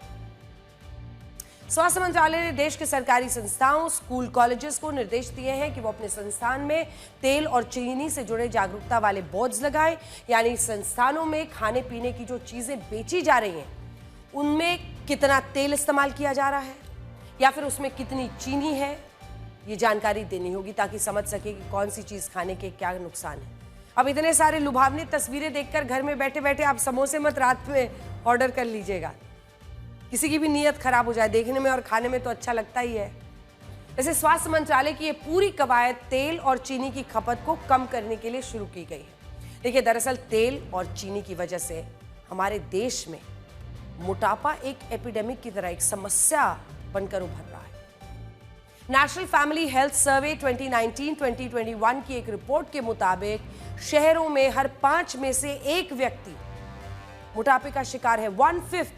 स्वास्थ्य मंत्रालय ने देश के सरकारी संस्थाओं, स्कूल, कॉलेजेस को निर्देश दिए हैं कि वो अपने संस्थान में तेल और चीनी से जुड़े जागरूकता वाले बोर्ड्स लगाएं। यानी संस्थानों में खाने पीने की जो चीजें बेची जा रही हैं उनमें कितना तेल इस्तेमाल किया जा रहा है या फिर उसमें कितनी चीनी है, ये जानकारी देनी होगी ताकि समझ सके कि कौन सी चीज खाने के क्या नुकसान है। अब इतने सारे लुभावनी तस्वीरें देखकर घर में बैठे बैठे आप समोसे मत रात में ऑर्डर कर लीजिएगा। किसी की भी नीयत खराब हो जाए, देखने में और खाने में तो अच्छा लगता ही है। वैसे स्वास्थ्य मंत्रालय की ये पूरी कवायद तेल और चीनी की खपत को कम करने के लिए शुरू की गई है। देखिए, दरअसल तेल और चीनी की वजह से हमारे देश में मोटापा एक एपिडेमिक की तरह एक समस्या बनकर उभर रहा है। नेशनल फैमिली हेल्थ सर्वे 2019-2021 की एक रिपोर्ट के मुताबिक शहरों में हर 5 में से 1 व्यक्ति मोटापे का शिकार है। 1/5,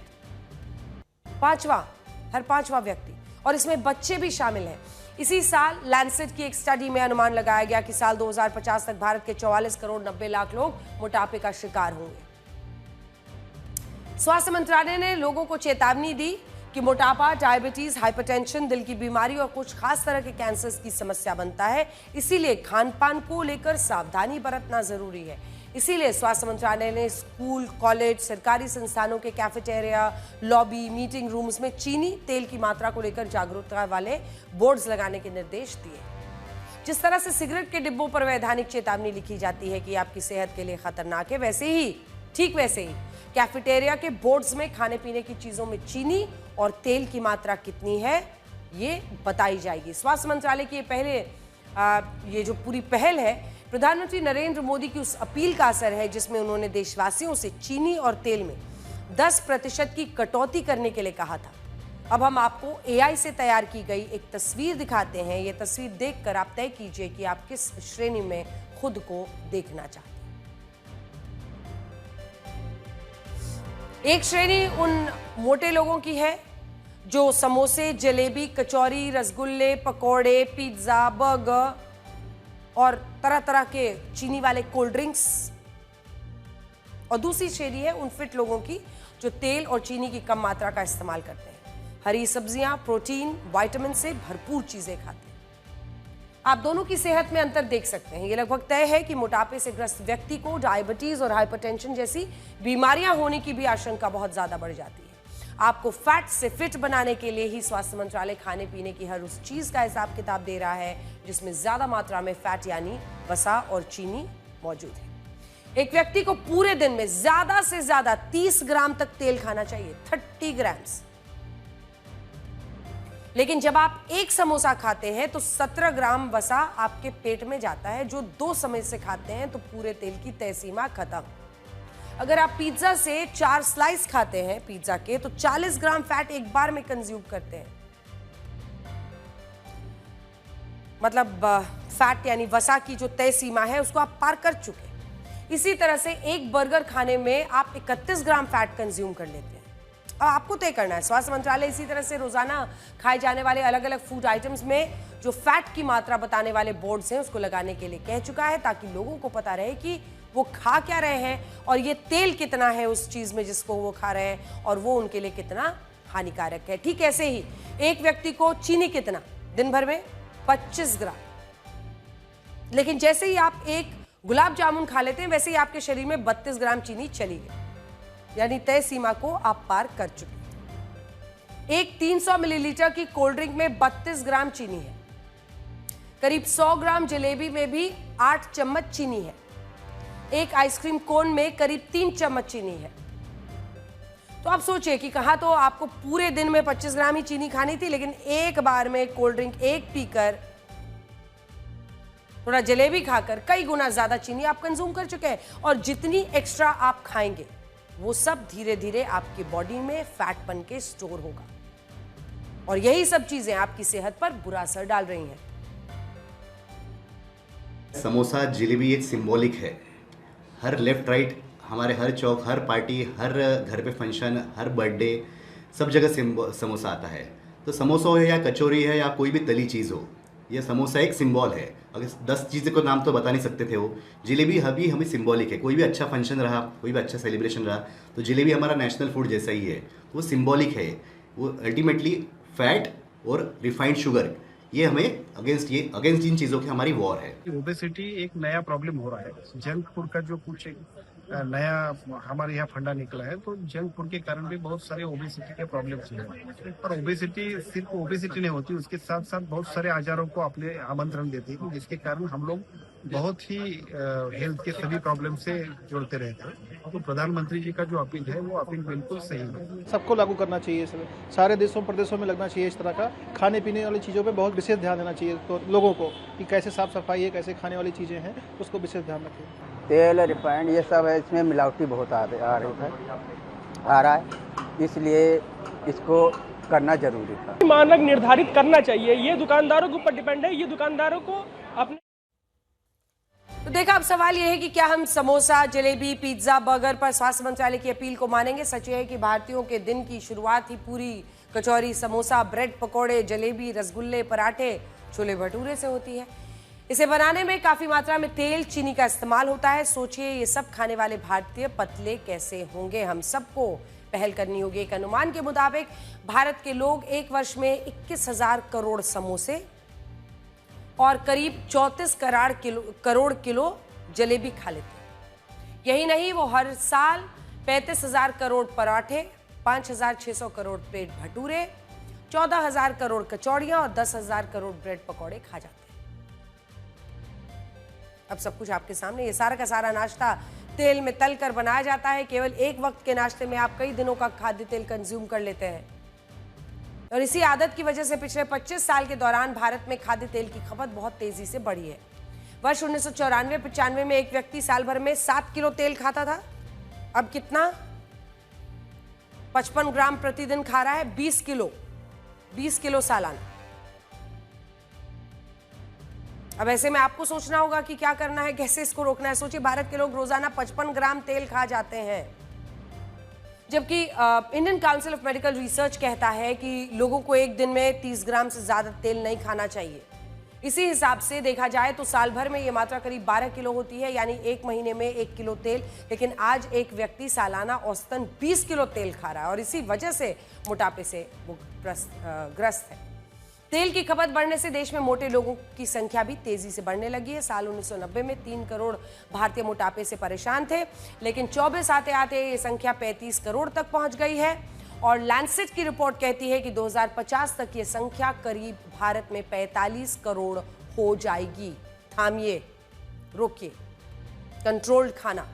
हर पांचवा व्यक्ति, और इसमें बच्चे भी शामिल हैं। इसी साल लैंसेट की एक स्टडी में अनुमान लगाया गया कि साल 2050 तक भारत के 44 करोड़ 90 लाख लोग मोटापे का शिकार होंगे। स्वास्थ्य मंत्रालय ने लोगों को चेतावनी दी कि मोटापा, डायबिटीज, हाइपरटेंशन, दिल की बीमारी और कुछ खास तरह के कैंसर की समस्या बनता है। इसीलिए खान पान को लेकर सावधानी बरतना जरूरी है। इसीलिए स्वास्थ्य मंत्रालय ने स्कूल, कॉलेज, सरकारी संस्थानों के कैफेटेरिया, लॉबी, मीटिंग रूम्स में चीनी, तेल की मात्रा को लेकर जागरूकता वाले बोर्ड्स लगाने के निर्देश दिए। जिस तरह से सिगरेट के डिब्बों पर वैधानिक चेतावनी लिखी जाती है कि आपकी सेहत के लिए खतरनाक है, ठीक वैसे ही कैफेटेरिया के बोर्ड्स में खाने पीने की चीजों में चीनी और तेल की मात्रा कितनी है ये बताई जाएगी। स्वास्थ्य मंत्रालय की ये जो पूरी पहल है, प्रधानमंत्री नरेंद्र मोदी की उस अपील का असर है जिसमें उन्होंने देशवासियों से चीनी और तेल में 10% की कटौती करने के लिए कहा था। अब हम आपको AI से तैयार की गई एक तस्वीर दिखाते हैं। ये तस्वीर देखकर आप तय कीजिए कि आप किस श्रेणी में खुद को देखना चाहते हैं। एक श्रेणी उन मोटे लोगों की है जो समोसे, जलेबी, कचौरी, रसगुल्ले, पकौड़े, पिज्जा, बर्गर और तरह तरह के चीनी वाले कोल्ड ड्रिंक्स, और दूसरी श्रेणी है उन फिट लोगों की जो तेल और चीनी की कम मात्रा का इस्तेमाल करते हैं, हरी सब्जियां, प्रोटीन, विटामिन से भरपूर चीजें खाते हैं। आप दोनों की सेहत में अंतर देख सकते हैं। ये लगभग तय है कि मोटापे से ग्रस्त व्यक्ति को डायबिटीज और हाइपरटेंशन जैसी बीमारियां होने की भी आशंका बहुत ज्यादा बढ़ जाती है। आपको फैट से फिट बनाने के लिए ही स्वास्थ्य मंत्रालय खाने पीने की हर उस चीज का हिसाब किताब दे रहा है जिसमें ज्यादा मात्रा में फैट यानी वसा और चीनी मौजूद है। एक व्यक्ति को पूरे दिन में ज्यादा से ज्यादा 30 ग्राम तक तेल खाना चाहिए, 30 ग्राम्स। लेकिन जब आप एक समोसा खाते हैं तो 17 ग्राम वसा आपके पेट में जाता है, जो 2 समय से खाते हैं तो पूरे तेल की तय सीमा खत्म। अगर आप पिज्जा से 4 स्लाइस खाते हैं पिज्जा के, तो 40 ग्राम फैट एक बार में कंज्यूम करते हैं। मतलब फैट यानी वसा की जो तय सीमा है उसको आप पार कर चुके हैं। इसी तरह से एक बर्गर खाने में आप 31 ग्राम फैट कंज्यूम कर लेते हैं। अब आपको तय करना है। स्वास्थ्य मंत्रालय इसी तरह से रोजाना खाए जाने वाले अलग अलग फूड आइटम्स में जो फैट की मात्रा बताने वाले बोर्ड्स हैं उसको लगाने के लिए कह चुका है, ताकि लोगों को पता रहे कि वो खा क्या रहे हैं और ये तेल कितना है उस चीज में जिसको वो खा रहे हैं और वो उनके लिए कितना हानिकारक है। ठीक ऐसे ही एक व्यक्ति को चीनी कितना, दिन भर में 25 ग्राम, लेकिन जैसे ही आप एक गुलाब जामुन खा लेते हैं वैसे ही आपके शरीर में 32 ग्राम चीनी चली गई, यानी तय सीमा को आप पार कर चुके। एक 300 मिलीलीटर की कोल्ड ड्रिंक में 32 ग्राम चीनी है। करीब 100 ग्राम जलेबी में भी 8 चम्मच चीनी है। एक आइसक्रीम कोन में करीब 3 चम्मच चीनी है। तो आप सोचिए कि कहा तो आपको पूरे दिन में 25 ग्राम ही चीनी खानी थी, लेकिन एक बार में कोल्ड ड्रिंक एक पीकर, थोड़ा जलेबी खाकर कई गुना ज्यादा चीनी आप कंज्यूम कर चुके हैं। और जितनी एक्स्ट्रा आप खाएंगे वो सब धीरे धीरे आपकी बॉडी में फैट बन के स्टोर होगा, और यही सब चीजें आपकी सेहत पर बुरा असर डाल रही हैं। समोसा जलेबी एक सिंबॉलिक है। हर लेफ्ट राइट, हमारे हर चौक, हर पार्टी, हर घर पे फंक्शन, हर बर्थडे, सब जगह समोसा आता है। तो समोसा हो या कचौरी है या कोई भी तली चीज़ हो, यह समोसा एक सिंबल है। अगर 10 चीज़ों को नाम तो बता नहीं सकते थे वो, जलेबी अभी हमें सिंबॉलिक है। कोई भी अच्छा फंक्शन रहा, कोई भी अच्छा सेलिब्रेशन रहा, तो जलेबी हमारा नेशनल फूड जैसा ही है। वो सिंबॉलिक है। वो अल्टीमेटली फैट और रिफाइंड शुगर, ये हमें अगेंस्ट इन चीज़ों की हमारी वॉर है। ओबेसिटी एक नया प्रॉब्लम हो रहा है। जंक फूड का जो कुछ एक नया हमारे यहाँ फंडा निकला है, तो जंक फूड के कारण भी बहुत सारे ओबेसिटी के प्रॉब्लम्स हैं। पर ओबेसिटी सिर्फ ओबेसिटी नहीं होती, उसके साथ साथ बहुत सारे आजारों को अपने आमंत्रण देती है, जिसके कारण हम लोग बहुत ही हेल्थ के सभी प्रॉब्लम से जुड़ते रहते हैं। तो प्रधानमंत्री जी का जो अपील है वो अपील बिल्कुल सही है। सबको लागू करना चाहिए, सारे देशों प्रदेशों में लगना चाहिए। इस तरह का खाने पीने वाली चीज़ों पे बहुत विशेष ध्यान देना चाहिए तो लोगों को, कि कैसे साफ सफाई है, कैसे खाने वाली चीज़ें हैं, उसको विशेष ध्यान रखें। तेल, रिफाइंड, ये सब है, इसमें मिलावटी बहुत आ रहा है, इसलिए इसको करना जरूरी था। मानक निर्धारित करना चाहिए। ये दुकानदारों के ऊपर डिपेंड है। ये दुकानदारों को अपने तो देखा, अब सवाल यह है कि क्या हम समोसा, जलेबी, पिज्जा, बर्गर पर स्वास्थ्य मंत्रालय की अपील को मानेंगे। सच है कि भारतीयों के दिन की शुरुआत ही पूरी कचौरी, समोसा, ब्रेड पकौड़े, जलेबी, रसगुल्ले, पराठे, छोले भटूरे से होती है। इसे बनाने में काफी मात्रा में तेल, चीनी का इस्तेमाल होता है। सोचिए ये सब खाने वाले भारतीय पतले कैसे होंगे। हम सबको पहल करनी होगी। एक अनुमान के मुताबिक भारत के लोग एक वर्ष में 21,000 करोड़ समोसे और करीब 34 करोड़ किलो जलेबी खा लेते हैं। यही नहीं, वो हर साल 35,000 करोड़ पराठे, 5,600 करोड़ प्लेट भटूरे, 14,000 करोड़ कचौड़ियां और 10,000 करोड़ ब्रेड पकौड़े खा जाते हैं। अब सब कुछ आपके सामने। ये सारा का सारा नाश्ता तेल में तल कर बनाया जाता है। केवल एक वक्त के नाश्ते में आप कई दिनों का खाद्य तेल कंज्यूम कर लेते हैं, और इसी आदत की वजह से पिछले 25 साल के दौरान भारत में खाद्य तेल की खपत बहुत तेजी से बढ़ी है। वर्ष 1994-95 में एक व्यक्ति साल भर में 7 किलो तेल खाता था। अब कितना? 55 ग्राम प्रतिदिन खा रहा है। 20 किलो सालाना। अब ऐसे में आपको सोचना होगा कि क्या करना है, कैसे इसको रोकना है। सोचिए, भारत के लोग रोजाना 55 ग्राम तेल खा जाते हैं, जबकि Indian council of medical research कहता है कि लोगों को एक दिन में 30 ग्राम से ज्यादा तेल नहीं खाना चाहिए। इसी हिसाब से देखा जाए तो साल भर में ये मात्रा करीब 12 किलो होती है, यानी एक महीने में 1 किलो तेल। लेकिन आज एक व्यक्ति सालाना औसतन 20 किलो तेल खा रहा है, और इसी वजह से मोटापे से वो ग्रस्त है। तेल की खपत बढ़ने से देश में मोटे लोगों की संख्या भी तेजी से बढ़ने लगी है। साल 1990 में 3 करोड़ भारतीय मोटापे से परेशान थे, लेकिन 24 आते आते ये संख्या 35 करोड़ तक पहुंच गई है। और लैंसेट की रिपोर्ट कहती है कि 2050 तक ये संख्या करीब भारत में 45 करोड़ हो जाएगी। थामिए, रोकिए। कंट्रोल्ड खाना।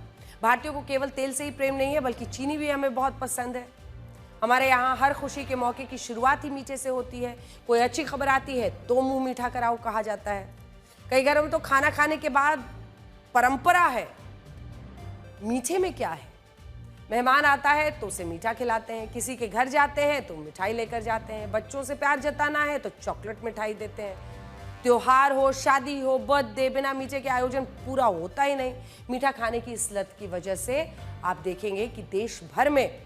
भारतीयों को केवल तेल से ही प्रेम नहीं है, बल्कि चीनी भी हमें बहुत पसंद है। हमारे यहाँ हर खुशी के मौके की शुरुआत ही मीठे से होती है। कोई अच्छी खबर आती है तो मुंह मीठा कराओ कहा जाता है। कई घरों में तो खाना खाने के बाद परंपरा है, मीठे में क्या है, मेहमान आता है तो उसे मीठा खिलाते हैं, किसी के घर जाते हैं तो मिठाई लेकर जाते हैं, बच्चों से प्यार जताना है तो चॉकलेट मिठाई देते हैं। त्योहार हो, शादी हो, बर्थडे, बिना मीठे के आयोजन पूरा होता ही नहीं। मीठा खाने की इस लत की वजह से आप देखेंगे कि देश भर में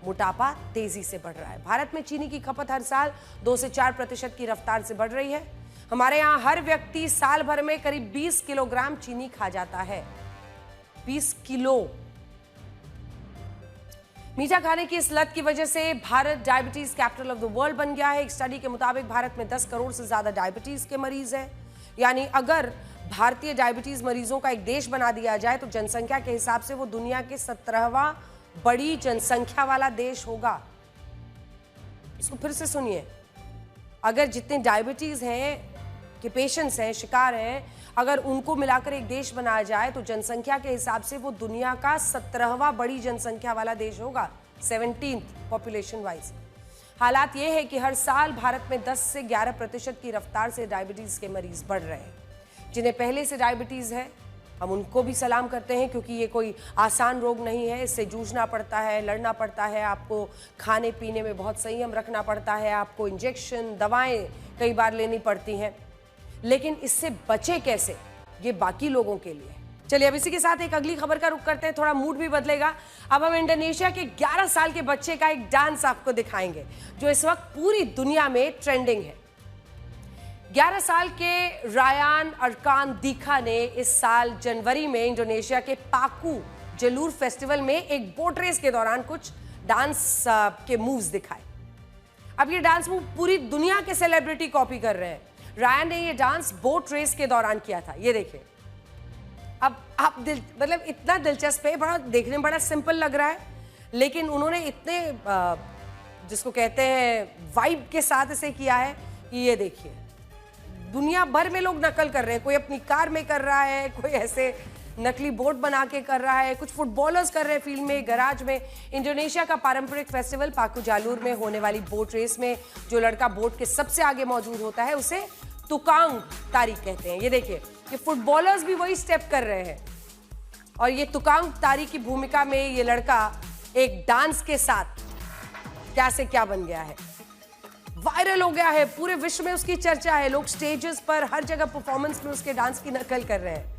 मोटापा तेजी से बढ़ रहा है। भारत में चीनी की खपत हर साल 2 से 4% की रफ्तार से बढ़ रही है। हमारे यहाँ हर व्यक्ति साल भर में करीब 20 किलोग्राम चीनी खा जाता है। 20 किलो। मीठा खाने की इस लत की वजह से Bharat diabetes capital of the world बन गया है। एक स्टडी के मुताबिक भारत में 10 करोड़ से ज्यादा डायबिटीज के मरीज हैं। यानी अगर भारतीय डायबिटीज मरीजों का एक देश बना दिया जाए तो जनसंख्या के हिसाब से वो दुनिया के 17वां बड़ी जनसंख्या वाला देश होगा। इसको फिर से सुनिए, अगर जितने डायबिटीज हैं के पेशेंट्स हैं, शिकार हैं, अगर उनको मिलाकर एक देश बनाया जाए तो जनसंख्या के हिसाब से वो दुनिया का 17वां बड़ी जनसंख्या वाला देश होगा, 17th पॉपुलेशन वाइज। हालात ये है कि हर साल भारत में 10 से 11% की रफ्तार से डायबिटीज के मरीज बढ़ रहे हैं। जिन्हें पहले से डायबिटीज है हम उनको भी सलाम करते हैं, क्योंकि ये कोई आसान रोग नहीं है। इससे जूझना पड़ता है, लड़ना पड़ता है, आपको खाने पीने में बहुत संयम रखना पड़ता है, आपको इंजेक्शन, दवाएं कई बार लेनी पड़ती हैं। लेकिन इससे बचे कैसे, ये बाकी लोगों के लिए। चलिए अब इसी के साथ एक अगली खबर का रुख करते हैं, थोड़ा मूड भी बदलेगा। अब हम इंडोनेशिया के 11 साल के बच्चे का एक डांस आपको दिखाएंगे जो इस वक्त पूरी दुनिया में ट्रेंडिंग है। 11 साल के रायान अरकान दीखा ने इस साल जनवरी में इंडोनेशिया के पाकू जलूर फेस्टिवल में एक बोट रेस के दौरान कुछ डांस के मूव्स दिखाए। अब ये डांस मूव पूरी दुनिया के सेलिब्रिटी कॉपी कर रहे हैं। रायन ने ये डांस बोट रेस के दौरान किया था, ये देखिए। अब आप मतलब इतना दिलचस्प है, बड़ा देखने में बड़ा सिंपल लग रहा है, लेकिन उन्होंने इतने जिसको कहते हैं वाइब के साथ इसे किया है कि ये देखिए दुनिया भर में लोग नकल कर रहे हैं। कोई अपनी कार में कर रहा है, कोई ऐसे नकली बोट बना के कर रहा है, कुछ फुटबॉलर्स कर रहे हैं फील्ड में, गराज में। इंडोनेशिया का पारंपरिक फेस्टिवल पाकू जालूर में होने वाली बोट रेस में जो लड़का बोट के सबसे आगे मौजूद होता है उसे तुकांग तारीख कहते हैं। ये देखिए, ये फुटबॉलर्स भी वही स्टेप कर रहे हैं और ये तुकांग तारीख की भूमिका में ये लड़का एक डांस के साथ क्या से क्या बन गया है, वायरल हो गया है। पूरे विश्व में उसकी चर्चा है, लोग स्टेजेस पर हर जगह परफॉर्मेंस में उसके डांस की नकल कर रहे हैं।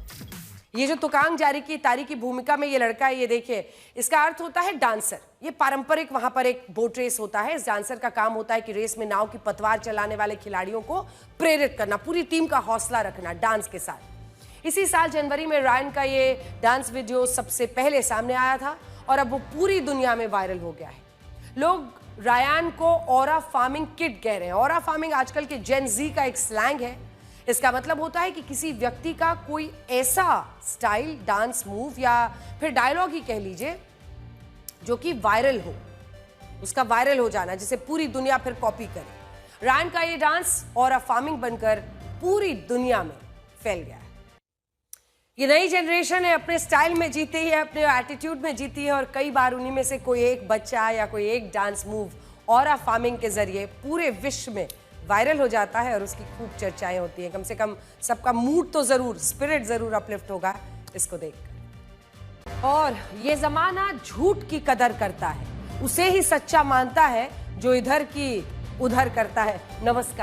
ये जो तुकांग जारी की तारीख की भूमिका में ये लड़का है, ये देखिए, इसका अर्थ होता है डांसर। ये पारंपरिक वहां पर एक बोट रेस होता है। इस डांसर का काम होता है कि रेस में नाव की पतवार चलाने वाले खिलाड़ियों को प्रेरित करना, पूरी टीम का हौसला रखना डांस के साथ। इसी साल जनवरी में रायन का ये डांस वीडियो सबसे पहले सामने आया था और अब वो पूरी दुनिया में वायरल हो गया है। लोग रायन को ऑरा फार्मिंग किड कह रहे हैं। ऑरा फार्मिंग आजकल के जेन जी का एक स्लैंग है। इसका मतलब होता है कि किसी व्यक्ति का कोई ऐसा स्टाइल, डांस मूव या फिर डायलॉग ही कह लीजिए जो कि वायरल हो, उसका वायरल हो जाना, जिसे पूरी दुनिया फिर कॉपी करे। रायन का ये डांस ऑरा फार्मिंग बनकर पूरी दुनिया में फैल गया है। ये नई जनरेशन है, अपने स्टाइल में जीती है, अपने एटीट्यूड में जीती है और कई बार उन्हीं में से कोई एक बच्चा या कोई एक डांस मूव ऑरा फार्मिंग के जरिए पूरे विश्व में वायरल हो जाता है और उसकी खूब चर्चाएं होती हैं। कम से कम सबका मूड तो जरूर, स्पिरिट जरूर अपलिफ्ट होगा इसको देखकर। और ये जमाना झूठ की कदर करता है, उसे ही सच्चा मानता है जो इधर की उधर करता है। नमस्कार।